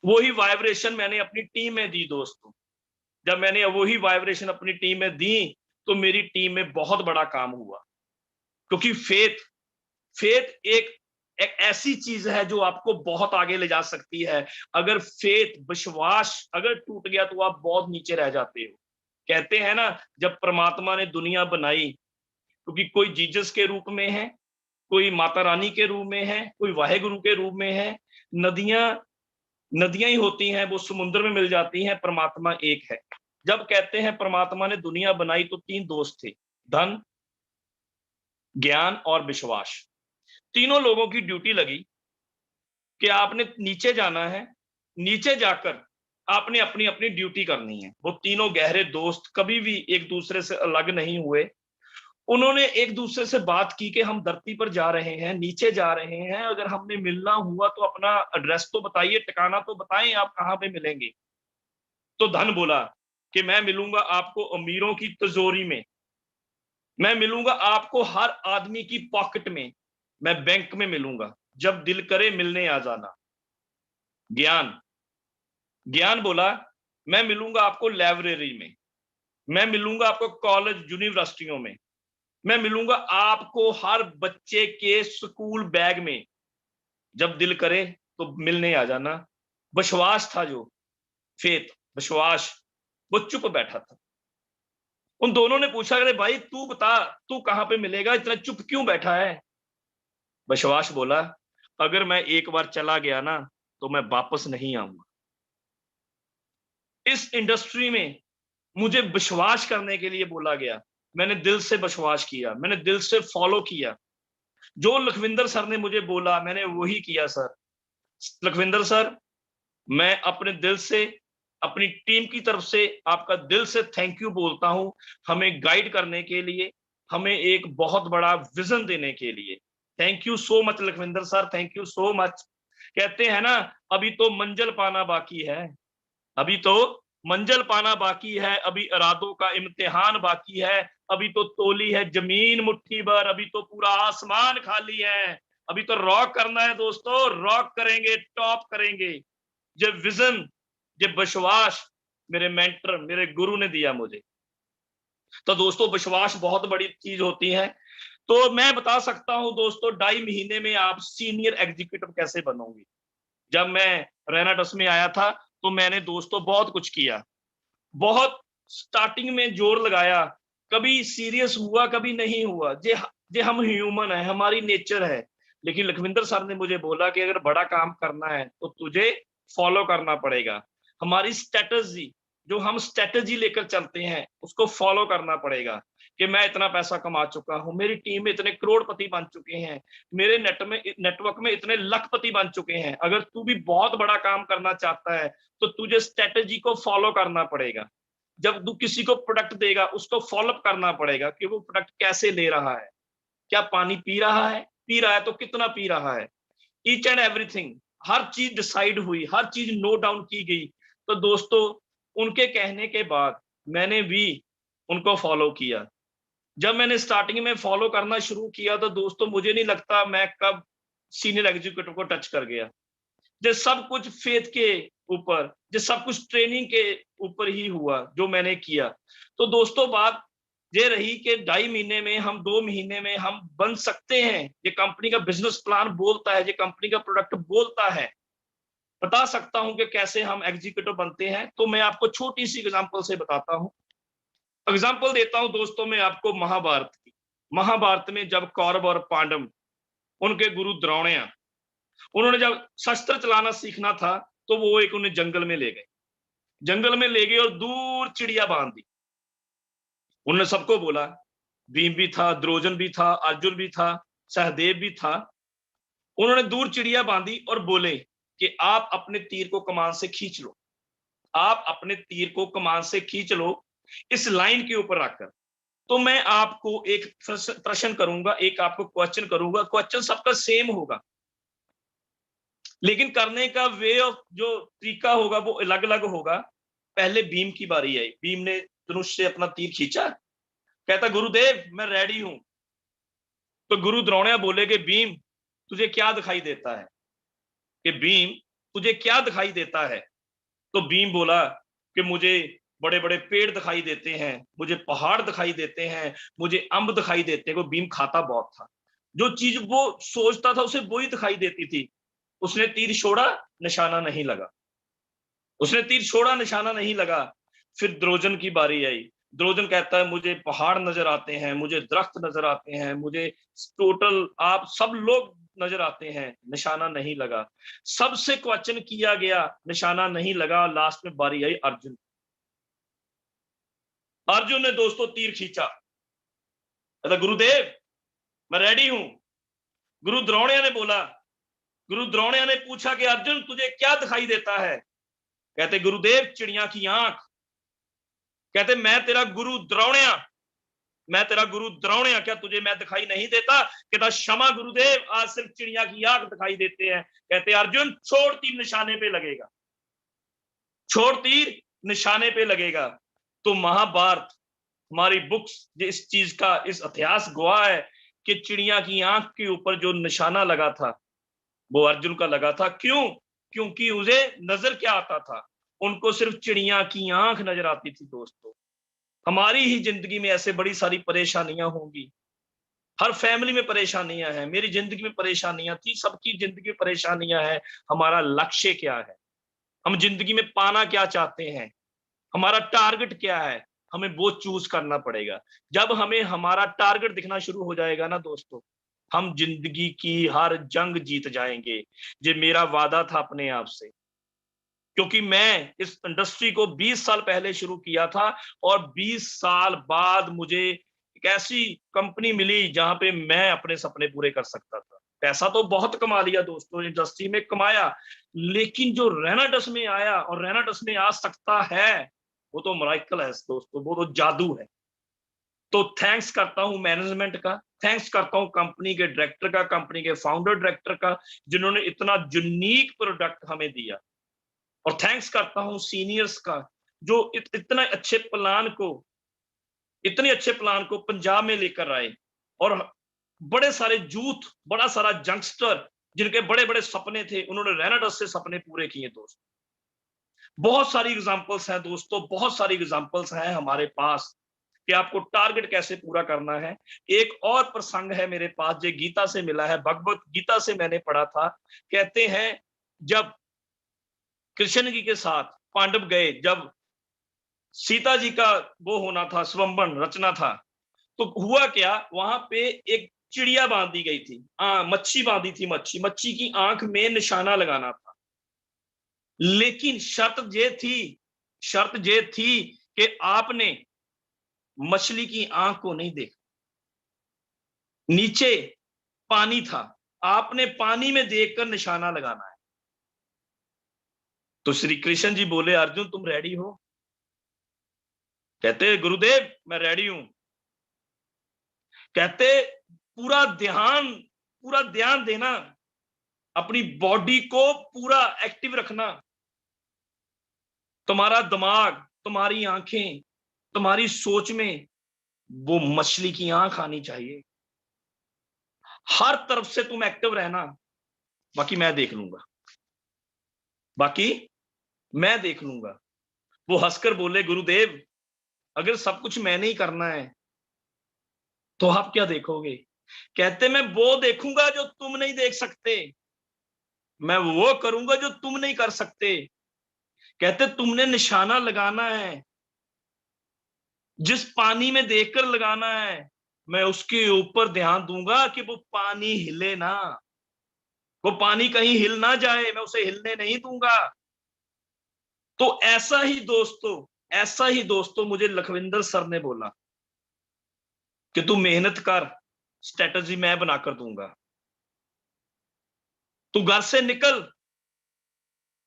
वही वाइब्रेशन मैंने अपनी टीम में दी दोस्तों। जब मैंने वही वाइब्रेशन अपनी टीम में दी तो मेरी टीम में बहुत बड़ा काम हुआ। क्योंकि फेथ, फेथ एक ऐसी चीज है जो आपको बहुत आगे ले जा सकती है। अगर फेथ, विश्वास अगर टूट गया तो आप बहुत नीचे रह जाते हो। कहते हैं ना, जब परमात्मा ने दुनिया बनाई, क्योंकि कोई जीसस के रूप में है, कोई माता रानी के रूप में है, कोई वाहेगुरु के रूप में है, नदियां नदियां ही होती हैं, वो समुद्र में मिल जाती हैं, परमात्मा एक है। जब कहते हैं परमात्मा ने दुनिया बनाई तो 3 दोस्त थे, धन, ज्ञान और विश्वास, तीनों लोगों की ड्यूटी लगी कि आपने नीचे जाना है, नीचे जाकर आपने अपनी अपनी ड्यूटी करनी है। वो तीनों गहरे दोस्त कभी भी एक दूसरे से अलग नहीं हुए। उन्होंने एक दूसरे से बात की कि हम धरती पर जा रहे हैं, नीचे जा रहे हैं, अगर हमने मिलना हुआ तो अपना एड्रेस तो बताइए, ठिकाना तो बताएं, आप कहां पे मिलेंगे। तो धन बोला कि मैं मिलूंगा आपको अमीरों की तिजोरी में, मैं मिलूंगा आपको हर आदमी की पॉकेट में, मैं बैंक में मिलूंगा, जब दिल करे मिलने आ जाना। ज्ञान ज्ञान बोला मैं मिलूंगा आपको लाइब्रेरी में, मैं मिलूंगा आपको कॉलेज यूनिवर्सिटियों में, मैं मिलूंगा आपको हर बच्चे के स्कूल बैग में, जब दिल करे तो मिलने आ जाना। विश्वास था जो, फेथ, विश्वास, वो चुप बैठा था। उन दोनों ने पूछा, अरे भाई तू बता, तू कहां पे मिलेगा, इतना चुप क्यों बैठा है। विश्वास बोला, अगर मैं एक बार चला गया ना तो मैं वापस नहीं आऊंगा। इस इंडस्ट्री में मुझे विश्वास करने के लिए बोला गया, मैंने दिल से विश्वास किया, मैंने दिल से फॉलो किया। जो लखविंदर सर ने मुझे बोला मैंने वही किया। सर, लखविंदर सर, मैं अपने दिल से, अपनी टीम की तरफ से आपका दिल से थैंक यू बोलता हूं, हमें गाइड करने के लिए, हमें एक बहुत बड़ा विजन देने के लिए। Thank you so much Lakhwinder sir, thank you so much. कहते हैं ना, अभी तो मंजिल पाना बाकी है, अभी तो मंजिल पाना बाकी है, अभी इरादों का इम्तिहान बाकी है, अभी तो तोली है जमीन मुट्ठी भर, अभी तो पूरा आसमान खाली है, अभी तो रॉक करना है दोस्तों, रॉक करेंगे, टॉप करेंगे। ये विजन, ये विश्वास मेरे मेंटर, मेरे गुरु ने दिया मुझे। तो दोस्तों विश्वास बहुत बड़ी चीज होती है। तो मैं बता सकता हूं दोस्तों, 2.5 महीने में आप सीनियर एग्जीक्यूटिव कैसे बनोगे। जब मैं रेनाटस में आया था तो मैंने दोस्तों बहुत कुछ किया, बहुत स्टार्टिंग में जोर लगाया, कभी सीरियस हुआ कभी नहीं हुआ। जे हम ह्यूमन है, हमारी नेचर है। लेकिन लखविंदर सर ने मुझे बोला कि अगर बड़ा काम करना है तो तुझे फॉलो करना पड़ेगा, हमारी स्ट्रेटजी, जो हम स्ट्रेटजी लेकर चलते हैं उसको फॉलो करना पड़ेगा। कि मैं इतना पैसा कमा चुका हूं, मेरी टीम में इतने करोड़पति बन चुके हैं, मेरे नेटवर्क में इतने लखपति बन चुके हैं, अगर तू भी बहुत बड़ा काम करना चाहता है तो तुझे स्ट्रेटजी को फॉलो करना पड़ेगा। जब तू किसी को प्रोडक्ट देगा उसको फॉलो करना पड़ेगा कि वो प्रोडक्ट कैसे ले रहा है, क्या पानी पी रहा है तो कितना पी रहा है। ईच एंड एवरीथिंग, हर चीज डिसाइड हुई, हर चीज नोट डाउन की गई। तो दोस्तों उनके कहने के बाद मैंने भी उनको फॉलो किया। जब मैंने स्टार्टिंग में फॉलो करना शुरू किया तो दोस्तों मुझे नहीं लगता मैं कब सीनियर एग्जीक्यूटिव को टच कर गया। जो सब कुछ फेथ के ऊपर, जो सब कुछ ट्रेनिंग के ऊपर ही हुआ जो मैंने किया। तो दोस्तों बात ये रही कि 2.5 महीने में हम, 2 महीने में हम बन सकते हैं। ये कंपनी का बिजनेस प्लान बोलता है, ये कंपनी का प्रोडक्ट बोलता है। बता सकता हूं कि कैसे हम एग्जीक्यूटिव बनते हैं। तो मैं आपको छोटी सी एग्जांपल से बताता हूं। एग्जांपल देता हूं दोस्तों मैं आपको महाभारत की। महाभारत में जब कौरव और पांडव, उनके गुरु द्रोणिया, उन्होंने जब शस्त्र चलाना सीखना था तो वो एक उन्हें जंगल में ले गए, जंगल में ले गए और दूर चिड़िया बांध दी। उन्होंने सबको बोला, भीम भी था, द्रोजन भी था, अर्जुन भी था, सहदेव भी था। उन्होंने दूर चिड़िया बांधी और बोले कि आप अपने तीर को कमान से खींच लो, आप अपने तीर को कमान से खींच लो इस लाइन के ऊपर रखकर। तो मैं आपको एक प्रश्न करूंगा, एक आपको क्वेश्चन करूंगा, क्वेश्चन सबका सेम होगा लेकिन करने का वे ऑफ, जो तरीका होगा वो अलग अलग होगा। पहले भीम की बारी आई, भीम ने धनुष से अपना तीर खींचा, कहता गुरुदेव मैं रेडी हूं। तो गुरु द्रोणिया बोले कि भीम तुझे क्या दिखाई देता है, कि भीम तुझे क्या दिखाई देता है। तो भीम बोला कि मुझे बड़े बड़े पेड़ दिखाई देते हैं, मुझे पहाड़ दिखाई देते हैं, मुझे अम्ब दिखाई देते हैं। वो भीम खाता बहुत था, जो चीज वो सोचता था उसे वही दिखाई देती थी। उसने तीर छोड़ा, निशाना नहीं लगा, उसने तीर छोड़ा, निशाना नहीं लगा। फिर द्रोजन की बारी आई। द्रोजन कहता है मुझे पहाड़ नजर आते हैं, मुझे दरख्त नजर आते हैं, मुझे टोटल आप सब लोग नजर आते हैं, निशाना नहीं लगा। सबसे क्वेश्चन किया गया, निशाना नहीं लगा। लास्ट में बारी आई अर्जुन। अर्जुन ने दोस्तों तीर खींचा, कहता गुरुदेव मैं रेडी हूं। गुरु द्रोण्य ने बोला, गुरु द्रोण्य ने पूछा कि अर्जुन तुझे क्या दिखाई देता है? कहते गुरुदेव चिड़िया की आंख। कहते मैं तेरा गुरु द्रोण्य, मैं तेरा गुरु द्रोण्य, क्या तुझे मैं दिखाई नहीं देता? कहता क्षमा गुरुदेव, आज सिर्फ चिड़िया की आंख दिखाई देते हैं। कहते अर्जुन छोड़ तीर निशाने पे लगेगा, छोड़ तीर निशाने पे लगेगा। तो महाभारत हमारी बुक्स इस चीज का, इस इतिहास गवाह है कि चिड़िया की आंख के ऊपर जो निशाना लगा था वो अर्जुन का लगा था। क्यों? क्योंकि उसे नजर क्या आता था? उनको सिर्फ चिड़िया की आंख नजर आती थी। दोस्तों हमारी ही जिंदगी में ऐसे बड़ी सारी परेशानियां होंगी, हर फैमिली में परेशानियां हैं, मेरी जिंदगी में परेशानियां थी, सबकी जिंदगी में परेशानियां हैं। हमारा लक्ष्य क्या है? हम जिंदगी में पाना क्या चाहते हैं? हमारा टारगेट क्या है? हमें वो चूज करना पड़ेगा। जब हमें हमारा टारगेट दिखना शुरू हो जाएगा ना दोस्तों, हम जिंदगी की हर जंग जीत जाएंगे। ये मेरा वादा था अपने आप से, क्योंकि मैं इस इंडस्ट्री को 20 साल पहले शुरू किया था और 20 साल बाद मुझे एक ऐसी कंपनी मिली जहां पे मैं अपने सपने पूरे कर सकता था। पैसा तो बहुत कमा लिया दोस्तों, इंडस्ट्री में कमाया, लेकिन जो रहना डस में आया और रहना डस में आ सकता है वो तो मिरेकल है दोस्तों, वो तो जादू है। तो थैंक्स करता हूं मैनेजमेंट का, थैंक्स करता हूं कंपनी के डायरेक्टर का, कंपनी के फाउंडर डायरेक्टर का, जिन्होंने इतना यूनिक प्रोडक्ट हमें दिया। और थैंक्स करता हूं सीनियर्स का, जो इतने अच्छे प्लान को, इतने अच्छे प्लान को पंजाब में लेकर आए। और बड़े सारे यूथ, बड़ा सारा यंगस्टर जिनके बड़े बड़े सपने थे, उन्होंने रेनाडस से सपने पूरे किए। दोस्तों बहुत सारी एग्जांपल्स हैं दोस्तों, बहुत सारी एग्जांपल्स हैं हमारे पास कि आपको टारगेट कैसे पूरा करना है। एक और प्रसंग है मेरे पास जो गीता से मिला है, भगवत गीता से मैंने पढ़ा था। कहते हैं जब कृष्ण जी के साथ पांडव गए, जब सीता जी का वो होना था, स्वयंवर रचना था, तो हुआ क्या, वहां पे एक चिड़िया बांधी गई थी, मच्छी बांधी थी, मच्छी, मच्छी की आंख में निशाना लगाना था। लेकिन शर्त ये थी कि आपने मछली की आंख को नहीं देखा, नीचे पानी था, आपने पानी में देखकर निशाना लगाना है। तो श्री कृष्ण जी बोले अर्जुन तुम रेडी हो? कहते गुरुदेव मैं रेडी हूं। कहते पूरा ध्यान देना, अपनी बॉडी को पूरा एक्टिव रखना, तुम्हारा दिमाग, तुम्हारी आंखें, तुम्हारी सोच में वो मछली की आंख आनी चाहिए। हर तरफ से तुम एक्टिव रहना, बाकी मैं देख लूंगा, बाकी मैं देख लूंगा। वो हंसकर बोले गुरुदेव अगर सब कुछ मैंने ही करना है तो आप क्या देखोगे? कहते मैं वो देखूंगा जो तुम नहीं देख सकते, मैं वो करूंगा जो तुम नहीं कर सकते। कहते तुमने निशाना लगाना है, जिस पानी में देखकर लगाना है, मैं उसके ऊपर ध्यान दूंगा कि वो पानी हिले ना, वो पानी कहीं हिल ना जाए, मैं उसे हिलने नहीं दूंगा। तो ऐसा ही दोस्तों मुझे लखविंदर सर ने बोला कि तू मेहनत कर, स्ट्रेटजी मैं बनाकर दूंगा, तू घर से निकल,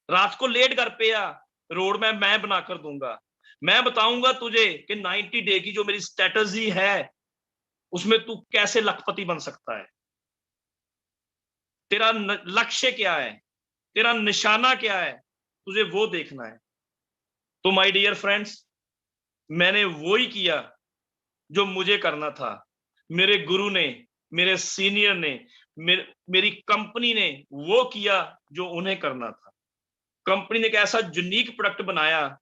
रात को लेट घर पे आ, रोड मैप मैं बनाकर दूंगा, मैं बताऊंगा तुझे कि 90 डे की जो मेरी स्ट्रेटजी है उसमें तू कैसे लखपति बन सकता है, तेरा लक्ष्य क्या है, तेरा निशाना क्या है, तुझे वो देखना है। तो माय डियर फ्रेंड्स, मैंने वो ही किया जो मुझे करना था। मेरे गुरु ने, मेरे सीनियर ने, मेरी कंपनी ने वो किया जो उन्हें करना था। कंपनी ने एक ऐसा यूनिक प्रोडक्ट बनाया,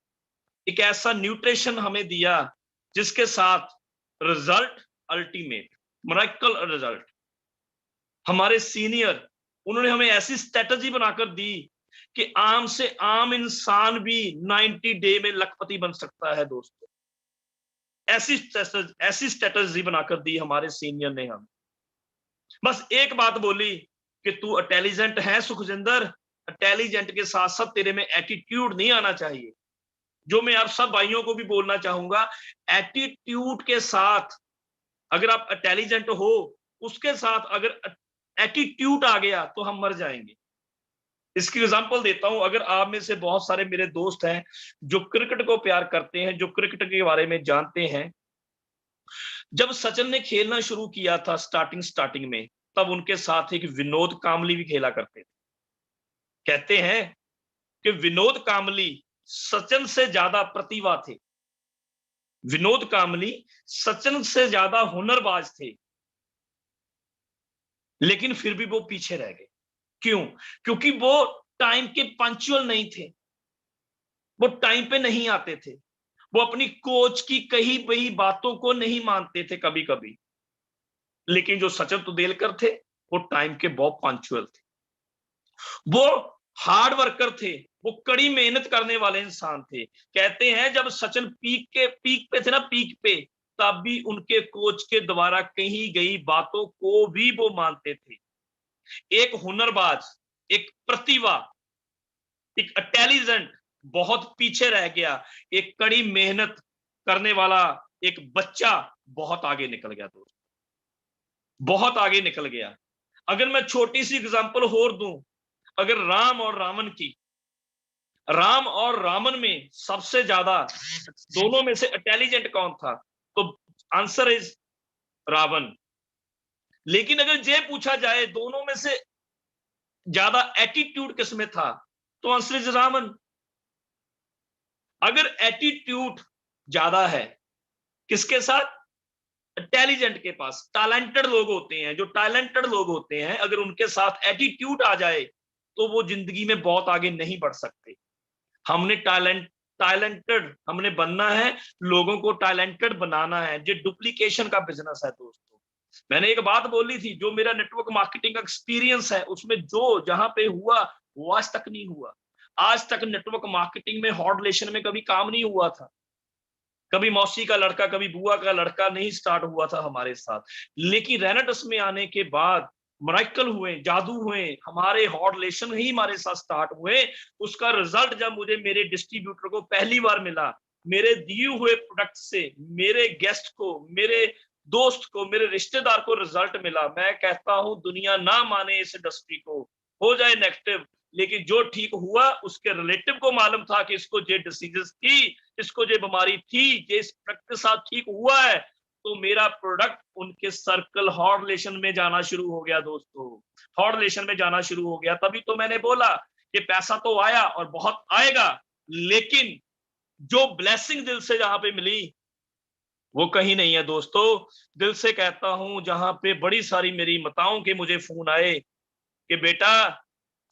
एक ऐसा न्यूट्रिशन हमें दिया जिसके साथ रिजल्ट अल्टीमेट, मिरेकल रिजल्ट। हमारे सीनियर, उन्होंने हमें ऐसी स्ट्रेटजी बनाकर दी कि आम से आम इंसान भी 90 डे में लखपति बन सकता है दोस्तों। ऐसी स्ट्रेटजी बनाकर दी हमारे सीनियर ने हमें। बस एक बात बोली कि तू इंटेलिजेंट है सुखजिंदर, इंटेलिजेंट के साथ साथ तेरे में एटीट्यूड नहीं आना चाहिए। जो मैं आप सब भाइयों को भी बोलना चाहूंगा, एटीट्यूड के साथ, अगर आप इंटेलिजेंट हो उसके साथ अगर एटीट्यूड आ गया तो हम मर जाएंगे। इसकी एग्जांपल देता हूं, अगर आप में से बहुत सारे मेरे दोस्त हैं जो क्रिकेट को प्यार करते हैं, जो क्रिकेट के बारे में जानते हैं, जब सचिन ने खेलना शुरू किया था स्टार्टिंग में, तब उनके साथ एक विनोद कांबली भी खेला करते थे। कहते हैं कि विनोद कांबली सचिन से ज्यादा प्रतिभा थे, विनोद कांबली सचिन से ज्यादा हुनरबाज थे, लेकिन फिर भी वो पीछे रह गए। क्यों? क्योंकि वो टाइम के पंक्चुअल नहीं थे, वो टाइम पे नहीं आते थे, वो अपनी कोच की कही गई बातों को नहीं मानते थे कभी कभी। लेकिन जो सचिन तेंदुलकर थे, वो टाइम के बहुत पंक्चुअल थे, वो हार्ड वर्कर थे, वो कड़ी मेहनत करने वाले इंसान थे। कहते हैं जब सचिन पीक पे थे ना, पीक पे, तब भी उनके कोच के द्वारा कही गई बातों को भी वो मानते थे। एक हुनरबाज, एक प्रतिभा, एक इंटेलिजेंट बहुत पीछे रह गया, एक कड़ी मेहनत करने वाला एक बच्चा बहुत आगे निकल गया दोस्त, बहुत आगे निकल गया। अगर मैं छोटी सी एग्जांपल और दूं, अगर राम और रावण की, राम और रावण में सबसे ज्यादा दोनों में से इंटेलिजेंट कौन था, तो आंसर इज रावण। लेकिन अगर ये पूछा जाए दोनों में से ज्यादा एटीट्यूड किसमें था, तो आंसर इज रावण। अगर एटीट्यूड ज्यादा है किसके साथ, इंटेलिजेंट के पास, टैलेंटेड लोग होते हैं, जो टैलेंटेड लोग होते हैं, अगर उनके साथ एटीट्यूड आ जाए तो वो जिंदगी में बहुत आगे नहीं बढ़ सकते। हमने टैलेंटेड हमने बनना है, लोगों को टैलेंटेड बनाना है। ये डुप्लीकेशन का बिजनेस है दोस्तों। मैंने एक बात बोली थी, जो मेरा नेटवर्क मार्केटिंग का एक्सपीरियंस है उसमें जो जहां पे हुआ वो आज तक नहीं हुआ। आज तक नेटवर्क मार्केटिंग में हॉट रिलेशन में कभी काम नहीं हुआ था, कभी मौसी का लड़का, कभी बुआ का लड़का नहीं स्टार्ट हुआ था हमारे साथ। लेकिन रेनेटस में आने के बाद मराइकल हुए, जादू हुए, हमारे हॉट रिलेशन ही हमारे साथ स्टार्ट हुए। उसका रिजल्ट जब मुझे मेरे डिस्ट्रीब्यूटर को पहली बार मिला, मेरे दिए हुए प्रोडक्ट से मेरे गेस्ट को, मेरे दोस्त को, मेरे रिश्तेदार को रिजल्ट मिला, मैं कहता हूं दुनिया ना माने इस इंडस्ट्री को, हो जाए नेगेटिव, लेकिन जो ठीक हुआ उसके रिलेटिव को मालूम था कि इसको ये डिसीजेस थी, इसको ये बीमारी थी, ये इस प्रोडक्ट के साथ ठीक हुआ है, तो मेरा प्रोडक्ट उनके सर्कल हॉट रिलेशन में जाना शुरू हो गया दोस्तों, हॉट रिलेशन में जाना शुरू हो गया। तभी तो मैंने बोला कि पैसा तो आया और बहुत आएगा, लेकिन जो ब्लेसिंग दिल से जहां पे मिली वो कहीं नहीं है दोस्तों। दिल से कहता हूं, जहां पे बड़ी सारी मेरी माताओं के मुझे फोन आए कि बेटा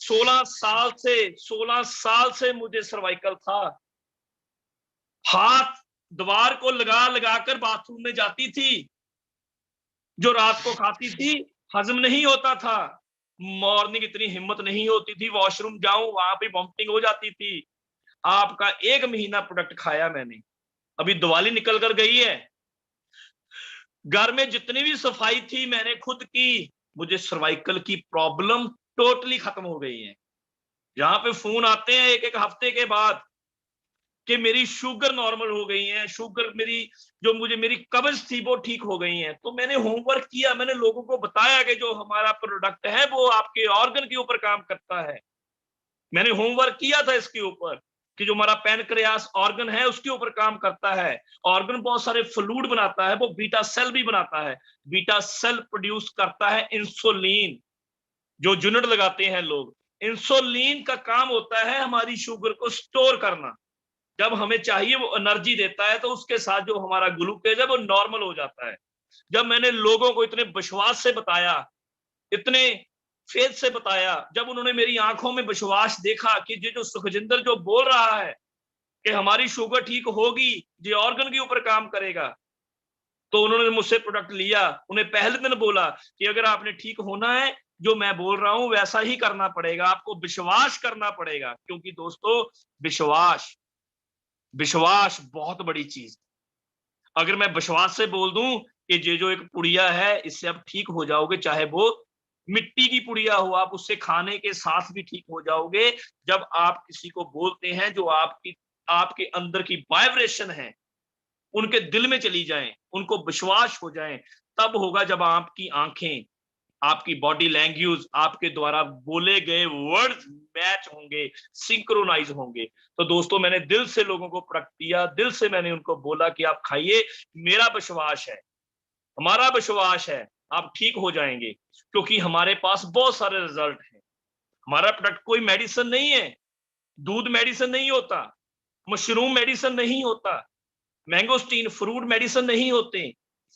16 साल से मुझे सर्वाइकल था, हाथ दीवार को लगा लगा कर बाथरूम में जाती थी, जो रात को खाती थी हजम नहीं होता था, मॉर्निंग इतनी हिम्मत नहीं होती थी, वॉशरूम जाऊं वहां पे वॉमिटिंग हो जाती थी। आपका 1 महीना प्रोडक्ट खाया मैंने, अभी दिवाली निकल कर गई है, घर में जितनी भी सफाई थी मैंने खुद की, मुझे सर्वाइकल की प्रॉब्लम टोटली खत्म हो गई है। जहां पे फोन आते हैं एक एक हफ्ते के बाद कि मेरी शुगर नॉर्मल हो गई है, शुगर मेरी, जो मुझे मेरी कब्ज थी वो ठीक हो गई है। तो मैंने होमवर्क किया, मैंने लोगों को बताया कि जो हमारा प्रोडक्ट है वो आपके ऑर्गन के ऊपर काम करता है। मैंने होमवर्क किया था इसके ऊपर कि जो हमारा पैनक्रियास ऑर्गन है उसके ऊपर काम करता है। ऑर्गन बहुत सारे फ्लूइड बनाता है, वो बीटा सेल भी बनाता है, बीटा सेल प्रोड्यूस करता है इंसुलिन, जो यूनिट लगाते हैं लोग। इंसुलिन का काम होता है हमारी शुगर को स्टोर करना, जब हमें चाहिए वो एनर्जी देता है, तो उसके साथ जो हमारा ग्लूकोज है वो नॉर्मल हो जाता है। जब मैंने लोगों को इतने विश्वास से बताया, इतने फेथ से बताया, जब उन्होंने मेरी आंखों में विश्वास देखा कि ये जो सुखजिंदर जो बोल रहा है कि हमारी शुगर ठीक होगी, ये ऑर्गन के ऊपर काम करेगा, तो उन्होंने मुझसे प्रोडक्ट लिया। उन्हें पहले दिन बोला कि अगर आपने ठीक होना है, जो मैं बोल रहा हूं वैसा ही करना पड़ेगा, आपको विश्वास करना पड़ेगा। क्योंकि दोस्तों विश्वास, विश्वास बहुत बड़ी चीज। अगर मैं विश्वास से बोल दूं कि ये जो एक पुड़िया है इससे आप ठीक हो जाओगे, चाहे वो मिट्टी की पुड़िया हो, आप उससे खाने के साथ भी ठीक हो जाओगे। जब आप किसी को बोलते हैं, जो आपके अंदर की वाइब्रेशन है उनके दिल में चली जाए, उनको विश्वास हो जाए, तब होगा जब आपकी आंखें, आपकी बॉडी लैंग्वेज, आपके द्वारा बोले गए वर्ड्स मैच होंगे, सिंक्रोनाइज होंगे। तो दोस्तों, मैंने दिल से लोगों को प्रोडक्ट दिया, दिल से मैंने उनको बोला कि आप खाइए, मेरा विश्वास है, हमारा विश्वास है आप ठीक हो जाएंगे, क्योंकि हमारे पास बहुत सारे रिजल्ट हैं। हमारा प्रोडक्ट कोई मेडिसिन नहीं है, दूध मेडिसिन नहीं होता, मशरूम मेडिसिन नहीं होता, मैंगोस्टीन फ्रूट मेडिसिन नहीं होते।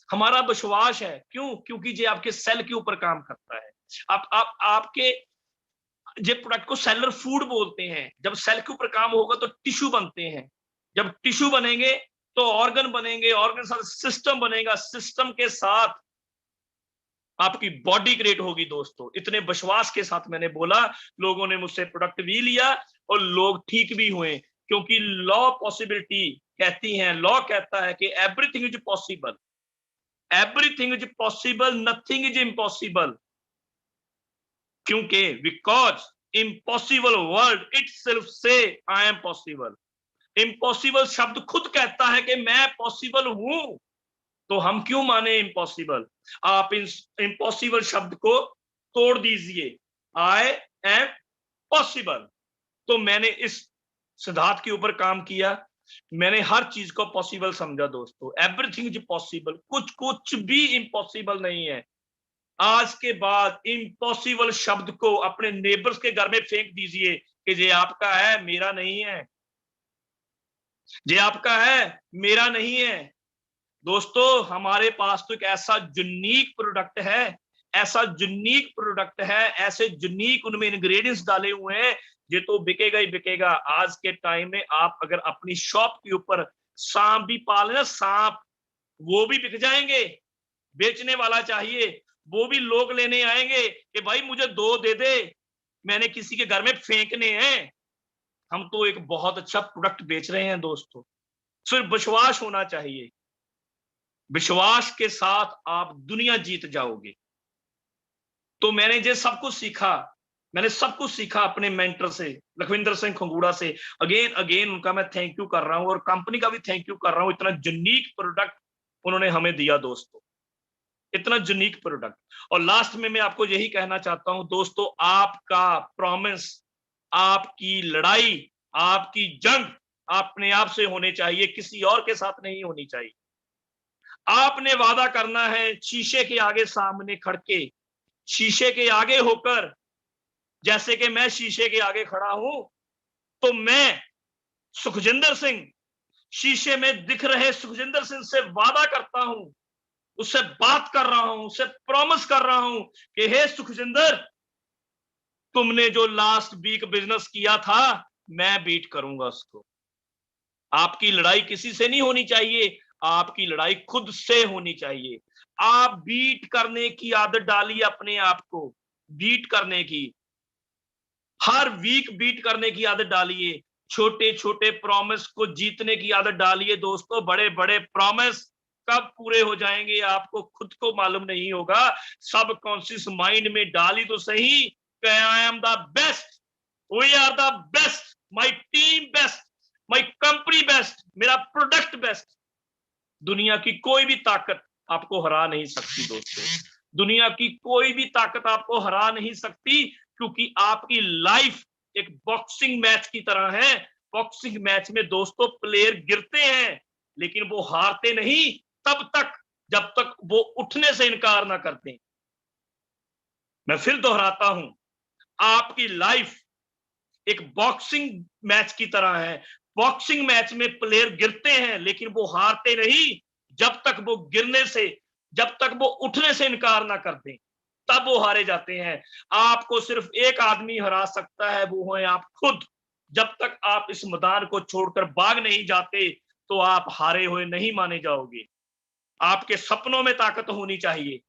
हमारा विश्वास है, क्यों? क्योंकि ये आपके सेल के ऊपर काम करता है। आप आपके ये प्रोडक्ट को सेलर फूड बोलते हैं। जब सेल के ऊपर काम होगा तो टिश्यू बनते हैं, जब टिश्यू बनेंगे तो ऑर्गन बनेंगे, ऑर्गन के साथ सिस्टम बनेगा, सिस्टम के साथ आपकी बॉडी क्रिएट होगी। दोस्तों, इतने विश्वास के साथ मैंने बोला, लोगों ने मुझसे प्रोडक्ट भी लिया और लोग ठीक भी हुए, क्योंकि लॉ पॉसिबिलिटी कहती है, लॉ कहता है कि everything is possible, everything is possible, nothing is impossible. क्योंकि बिकॉज इम्पॉसिबल वर्ड इटसेल्फ से आई एम पॉसिबल। इम्पॉसिबल शब्द खुद कहता है कि मैं पॉसिबल हूं, तो हम क्यों माने इम्पॉसिबल? आप इस इम्पॉसिबल शब्द को तोड़ दीजिए, आई एम पॉसिबल। तो मैंने इस सिद्धांत के ऊपर काम किया, मैंने हर चीज को पॉसिबल समझा। दोस्तों, एवरीथिंग इज पॉसिबल, कुछ भी इम्पॉसिबल नहीं है। आज के बाद इम्पॉसिबल शब्द को अपने नेबर्स के घर में फेंक दीजिए कि ये आपका है, मेरा नहीं है, ये आपका है, मेरा नहीं है। दोस्तों, हमारे पास तो एक ऐसा यूनिक प्रोडक्ट है, ऐसा यूनिक प्रोडक्ट है, ऐसे यूनिक उनमें इंग्रेडिएंट्स डाले हुए हैं, ये तो बिकेगा ही बिकेगा। आज के टाइम में आप अगर अपनी शॉप के ऊपर सांप भी पाले ना, सांप, वो भी बिक जाएंगे। बेचने वाला चाहिए, वो भी लोग लेने आएंगे कि भाई मुझे 2 दे दे, मैंने किसी के घर में फेंकने हैं। हम तो एक बहुत अच्छा प्रोडक्ट बेच रहे हैं। दोस्तों, सिर्फ विश्वास होना चाहिए, विश्वास के साथ आप दुनिया जीत जाओगे। तो मैंने ये सब कुछ सीखा, मैंने सब कुछ सीखा अपने मेंटर से, लखविंदर सिंह खंगूड़ा से। अगेन अगेन उनका मैं थैंक यू कर रहा हूं, और कंपनी का भी थैंक यू कर रहा हूं। इतना यूनिक प्रोडक्ट उन्होंने हमें दिया दोस्तों, इतना यूनिक प्रोडक्ट। और लास्ट में मैं आपको यही कहना चाहता हूं दोस्तों, आपका प्रॉमिस, आपकी लड़ाई, आपकी जंग अपने आप से होने चाहिए, किसी और के साथ नहीं होनी चाहिए। आपने वादा करना है शीशे के आगे सामने खड़के, शीशे के आगे होकर, जैसे कि मैं शीशे के आगे खड़ा हूं, तो मैं सुखजिंदर सिंह शीशे में दिख रहे सुखजिंदर सिंह से वादा करता हूं, उससे बात कर रहा हूं, उससे प्रॉमिस कर रहा हूं कि हे सुखजिंदर, तुमने जो लास्ट वीक बिजनेस किया था, मैं बीट करूंगा उसको। आपकी लड़ाई किसी से नहीं होनी चाहिए, आपकी लड़ाई खुद से होनी चाहिए। आप बीट करने की आदत डालिए अपने आप को, बीट करने की, हर वीक बीट करने की आदत डालिए, छोटे छोटे प्रॉमिस को जीतने की आदत डालिए। दोस्तों, बड़े बड़े प्रॉमिस कब पूरे हो जाएंगे आपको खुद को मालूम नहीं होगा। सब कॉन्शियस माइंड में डाली तो सही, I am the best, we are the best, my team best, my company best, मेरा प्रोडक्ट बेस्ट। दुनिया की कोई भी ताकत आपको हरा नहीं सकती दोस्तों, दुनिया की कोई भी ताकत आपको हरा नहीं सकती, क्योंकि आपकी लाइफ एक बॉक्सिंग मैच की तरह है। बॉक्सिंग मैच में दोस्तों प्लेयर गिरते हैं, लेकिन वो हारते नहीं तब तक जब तक वो उठने से इनकार ना करते। मैं फिर दोहराता हूं, आपकी लाइफ एक बॉक्सिंग मैच की तरह है। बॉक्सिंग मैच में प्लेयर गिरते हैं, लेकिन वो हारते नहीं जब तक वो गिरने से, जब तक वो उठने से इनकार ना कर दें, तब वो हारे जाते हैं। आपको सिर्फ एक आदमी हरा सकता है, वो है आप खुद। जब तक आप इस मैदान को छोड़कर भाग नहीं जाते, तो आप हारे हुए नहीं माने जाओगे। आपके सपनों में ताकत होनी चाहिए,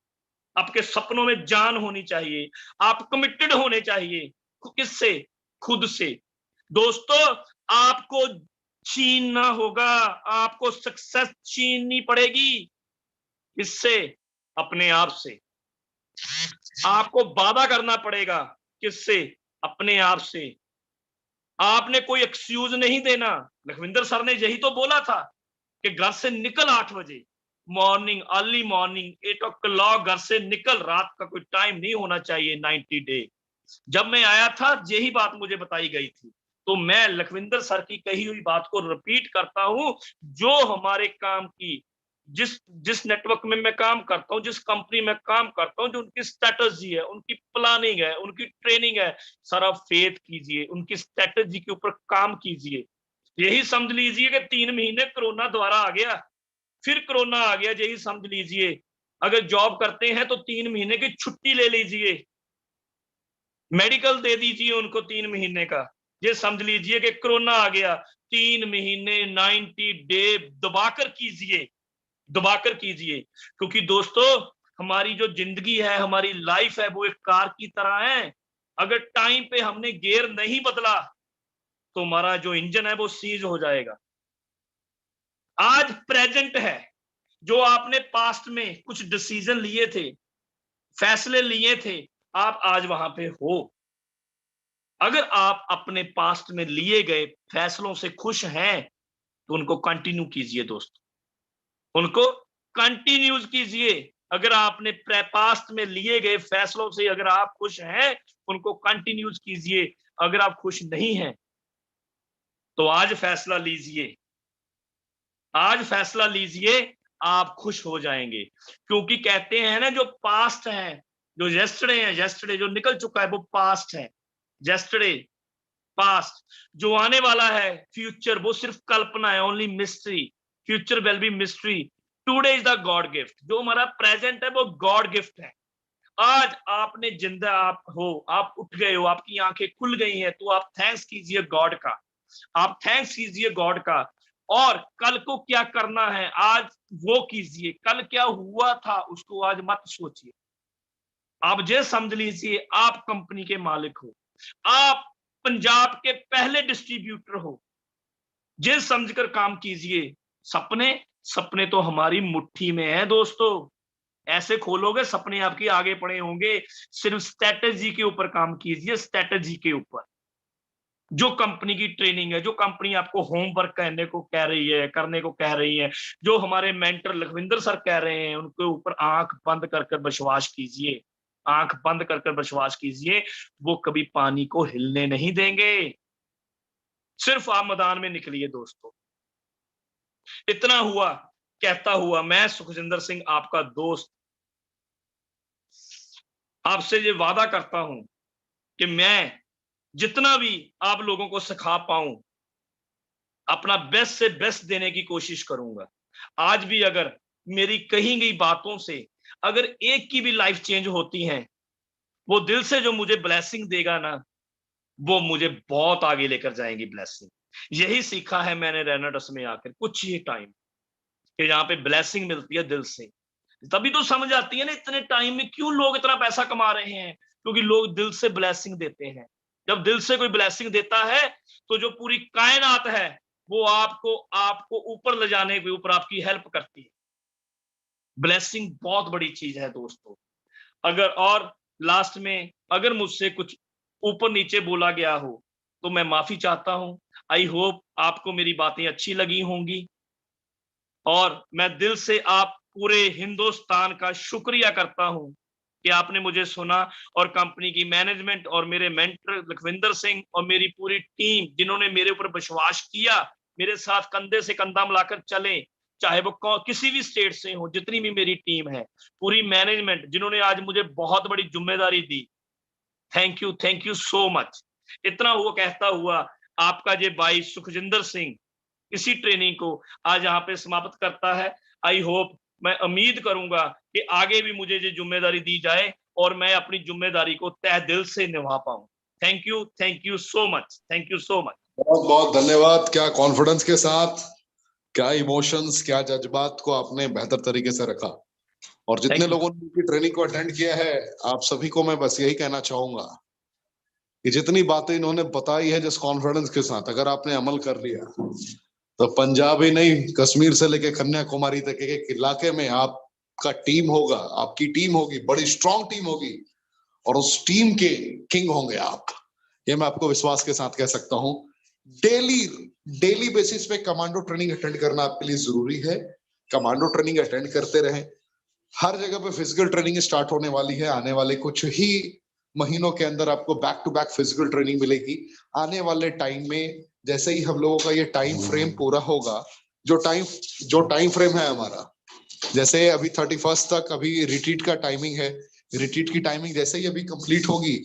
आपके सपनों में जान होनी चाहिए, आप कमिटेड होने चाहिए। किससे? खुद से। दोस्तों, आपको छीनना होगा, आपको सक्सेस छीननी पड़ेगी। किससे? अपने आप से। आपको वादा करना पड़ेगा। किससे? अपने आप से। आपने कोई एक्सक्यूज नहीं देना। लखविंदर सर ने यही तो बोला था कि घर से निकल 8 बजे, मॉर्निंग, अर्ली मॉर्निंग 8 o'clock घर से निकल, रात का कोई टाइम नहीं होना चाहिए 90 डे। जब मैं आया था यही बात मुझे बताई गई थी। तो मैं लखविंदर सर की कही हुई बात को रिपीट करता हूं, जो हमारे काम की, जिस नेटवर्क में मैं काम करता हूं, जिस कंपनी में काम करता हूं, जो उनकी स्ट्रेटजी है, उनकी प्लानिंग है, उनकी ट्रेनिंग है, सर आप फेथ कीजिए, उनकी स्ट्रेटजी के ऊपर काम कीजिए। यही समझ लीजिए कि 3 महीने कोरोना द्वारा आ गया, फिर कोरोना आ गया, यही समझ लीजिए। अगर जॉब करते हैं तो 3 महीने की छुट्टी ले लीजिए, मेडिकल दे दीजिए उनको 3 महीने का। ये समझ लीजिए कि कोरोना आ गया, 3 महीने 90 डे दबाकर कीजिए, दबाकर कीजिए। क्योंकि दोस्तों हमारी जो जिंदगी है, हमारी लाइफ है, वो एक कार की तरह है। अगर टाइम पे हमने गियर नहीं बदला तो हमारा जो इंजन है वो सीज हो जाएगा। आज प्रेजेंट है, जो आपने पास्ट में कुछ डिसीजन लिए थे, फैसले लिए थे, आप आज वहां पे हो। अगर आप अपने पास्ट में लिए गए फैसलों से खुश हैं तो उनको कंटिन्यू कीजिए दोस्तों, उनको कंटिन्यूज कीजिए। अगर आपने पास्ट में लिए गए फैसलों से अगर आप खुश हैं, उनको कंटिन्यूज कीजिए। अगर आप खुश नहीं हैं तो आज फैसला लीजिए, आज फैसला लीजिए, आप खुश हो जाएंगे। क्योंकि कहते हैं ना, जो पास्ट है, जो येस्टरडे है, येस्टरडे जो निकल चुका है वो पास्ट है, येस्टरडे पास्ट। जो आने वाला है फ्यूचर, वो सिर्फ कल्पना है, only mystery. Future will be mystery, today is the God gift. जो हमारा प्रेजेंट है वो गॉड गिफ्ट है। आज आपने जिंदा आप हो, आप उठ गए हो, आपकी आंखें खुल गई हैं, तो आप थैंक्स कीजिए गॉड का, आप थैंक्स कीजिए गॉड का। और कल को क्या करना है आज वो कीजिए, कल क्या हुआ था उसको आज मत सोचिए। आप ये समझ लीजिए आप कंपनी के मालिक हो, आप पंजाब के पहले डिस्ट्रीब्यूटर हो, ये समझकर काम कीजिए। सपने, सपने तो हमारी मुट्ठी में है दोस्तों। ऐसे खोलोगे सपने आपके आगे पड़े होंगे। सिर्फ स्ट्रेटेजी के ऊपर काम कीजिए, स्ट्रेटेजी के ऊपर। जो कंपनी की ट्रेनिंग है, जो कंपनी आपको होमवर्क करने को कह रही है, करने को कह रही है, जो हमारे मेंटर लखविंदर सर कह रहे हैं, उनके ऊपर आंख बंद कर विश्वास कीजिए, आंख बंद कर विश्वास कीजिए। वो कभी पानी को हिलने नहीं देंगे। सिर्फ आप मैदान में निकलिए दोस्तों। इतना हुआ, कहता हुआ मैं सुखजिंदर सिंह आपका दोस्त आपसे ये वादा करता हूं कि मैं जितना भी आप लोगों को सिखा पाऊं, अपना बेस्ट से बेस्ट देने की कोशिश करूंगा। आज भी अगर मेरी कही गई बातों से अगर एक की भी लाइफ चेंज होती है, वो दिल से जो मुझे ब्लेसिंग देगा ना, वो मुझे बहुत आगे लेकर जाएंगी ब्लेसिंग। यही सीखा है मैंने रेनाडस में आकर कुछ ही टाइम, कि यहाँ पे ब्लेसिंग मिलती है दिल से। तभी तो समझ आती है ना इतने टाइम में क्यों लोग इतना पैसा कमा रहे हैं, क्योंकि लोग दिल से ब्लेसिंग देते हैं। जब दिल से कोई ब्लेसिंग देता है तो जो पूरी कायनात है वो आपको आपको ऊपर ले जाने के ऊपर आपकी हेल्प करती है। ब्लेसिंग बहुत बड़ी चीज है दोस्तों। अगर और लास्ट में अगर मुझसे कुछ ऊपर नीचे बोला गया हो तो मैं माफी चाहता हूं। आई होप आपको मेरी बातें अच्छी लगी होंगी, और मैं दिल से आप पूरे हिंदुस्तान का शुक्रिया करता हूं कि आपने मुझे सुना। और कंपनी की मैनेजमेंट और मेरे मेंटर लखविंदर सिंह और मेरी पूरी टीम, जिन्होंने मेरे ऊपर विश्वास किया, मेरे साथ कंधे से कंधा मिलाकर चले, चाहे वो किसी भी स्टेट से हो, जितनी भी मेरी टीम है, पूरी मैनेजमेंट जिन्होंने आज मुझे बहुत बड़ी जिम्मेदारी दी, थैंक यू सो मच। इतना हुआ कहता हुआ आपका ये भाई सुखजिंदर सिंह इसी ट्रेनिंग को आज यहाँ पे समाप्त करता है। आई होप, मैं उम्मीद करूंगा कि आगे भी मुझे ये जिम्मेदारी दी जाए और मैं अपनी जिम्मेदारी को तहे दिल से निभा पाऊं। Thank you so much, thank you so much. बहुत बहुत धन्यवाद। क्या कॉन्फिडेंस के साथ, क्या इमोशंस, क्या जज्बात को आपने बेहतर तरीके से रखा। और जितने लोगों ने उनकी ट्रेनिंग को अटेंड किया है, आप सभी को मैं बस यही कहना चाहूंगा कि जितनी बातें इन्होंने बताई है जिस कॉन्फिडेंस के साथ अगर आपने अमल कर लिया तो पंजाब ही नहीं, कश्मीर से लेकर कन्याकुमारी तक एक इलाके में आपका टीम होगा, आपकी टीम होगी, बड़ी स्ट्रांग टीम होगी और उस टीम के किंग होंगे आप। ये मैं आपको विश्वास के साथ कह सकता हूं। डेली बेसिस पे कमांडो ट्रेनिंग अटेंड करना आपके लिए जरूरी है। कमांडो ट्रेनिंग अटेंड करते रहें। हर जगह पे फिजिकल ट्रेनिंग स्टार्ट होने वाली है। आने वाले कुछ ही महीनों के अंदर आपको back to back physical training मिलेगी। आने वाले टाइम में जैसे ही हम लोगों का ये टाइम फ्रेम पूरा होगा, जो टाइम फ्रेम है हमारा, जैसे अभी 31 तक अभी रिट्रीट का टाइमिंग है, रिट्रीट की टाइमिंग जैसे ही अभी कंप्लीट होगी,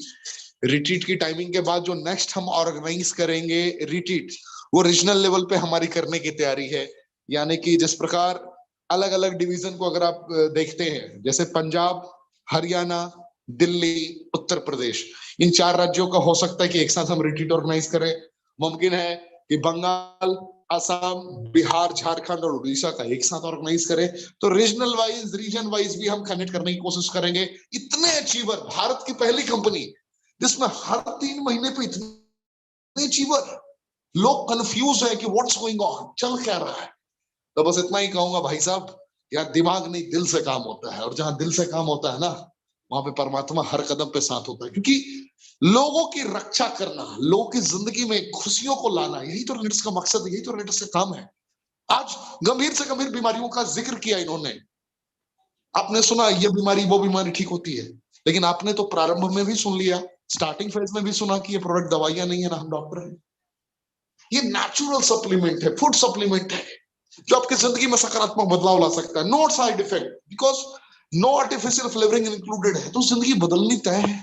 रिट्रीट की टाइमिंग के बाद जो नेक्स्ट हम ऑर्गेनाइज करेंगे रिट्रीट, वो रीजनल लेवल पे हमारी करने की तैयारी है। यानी कि जिस प्रकार अलग अलग डिवीजन को अगर आप देखते हैं, जैसे पंजाब, हरियाणा, दिल्ली, उत्तर प्रदेश, इन 4 राज्यों का हो सकता है कि एक साथ हम रिट्रीट ऑर्गेनाइज करें। मुमकिन है कि बंगाल, असम, बिहार, झारखंड और उड़ीसा का एक साथ ऑर्गेनाइज करें। तो रीजनल वाइज, रीजन वाइज भी हम कनेक्ट करने की कोशिश करेंगे। इतने अचीवर, भारत की पहली कंपनी जिसमें हर 3 महीने पे इतने अचीवर, लोग कंफ्यूज है कि व्हाट्स गोइंग ऑन, चल क्या रहा है। तो बस इतना ही कहूंगा भाई साहब, यहाँ दिमाग नहीं दिल से काम होता है, और जहां दिल से काम होता है ना, वहां पे परमात्मा हर कदम पे साथ होता है। क्योंकि लोगों की रक्षा करना, लोगों की जिंदगी में खुशियों को लाना, यही तो लीडर्स का मकसद है, यही तो लीडर्स का काम है। आज गंभीर से गंभीर बीमारियों का जिक्र किया इन्होंने, आपने सुना ये बीमारी वो बीमारी ठीक होती है, लेकिन आपने तो प्रारंभ में भी सुन लिया, स्टार्टिंग फेज में भी सुना कि ये प्रोडक्ट दवाइयां नहीं है ना, हम डॉक्टर हैं। ये नेचुरल सप्लीमेंट है, फूड सप्लीमेंट है, जो आपकी जिंदगी में सकारात्मक बदलाव ला सकता है। No side effect, because no artificial flavouring included है, तो जिंदगी बदलनी तय है।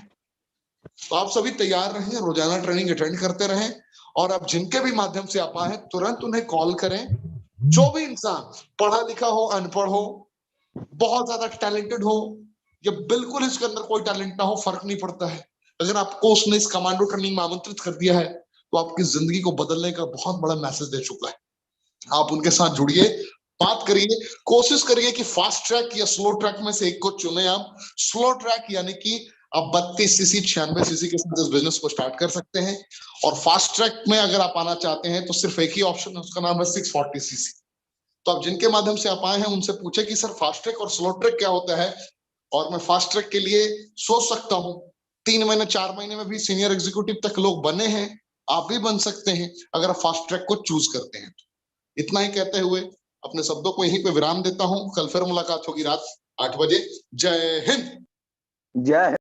तो आप सभी तैयार रहें, रोजाना ट्रेनिंग अटेंड करते रहें, और आप जिनके भी माध्यम से आप आए तुरंत उन्हें कॉल करें। जो भी इंसान पढ़ा लिखा हो, अनपढ़ हो, बहुत ज्यादा टैलेंटेड हो, या बिल्कुल इसके अंदर कोई टैलेंट ना हो, फर्क नहीं पड़ता है। अगर आपको उसने इस कमांडो ट्रेनिंग में आमंत्रित कर दिया है, तो आपकी जिंदगी को बदलने का बहुत बड़ा मैसेज दे चुका है। आप उनके साथ जुड़िए, बात करिए, कोशिश करिए कि फास्ट ट्रैक या स्लो ट्रैक में से एक को चुने आप। स्लो ट्रैक यानी कि आप 32 सीसी 96 सीसी के साथ इस बिजनेस को स्टार्ट कर सकते हैं, और फास्ट ट्रैक में अगर आप आना चाहते हैं तो सिर्फ एक ही ऑप्शन है, उसका नाम है 640 सीसी। तो आप जिनके माध्यम से आप आए हैं उनसे पूछे कि सर फास्ट ट्रैक और स्लो ट्रैक क्या होता है, और मैं फास्ट ट्रैक के लिए सोच सकता हूँ। 3 महीने 4 महीने में भी सीनियर एग्जीक्यूटिव तक लोग बने हैं, आप भी बन सकते हैं अगर आप फास्ट ट्रैक को चूज करते हैं। इतना ही कहते हुए अपने शब्दों को यहीं पे विराम देता हूं। कल फिर मुलाकात होगी रात 8 बजे। जय हिंद। जय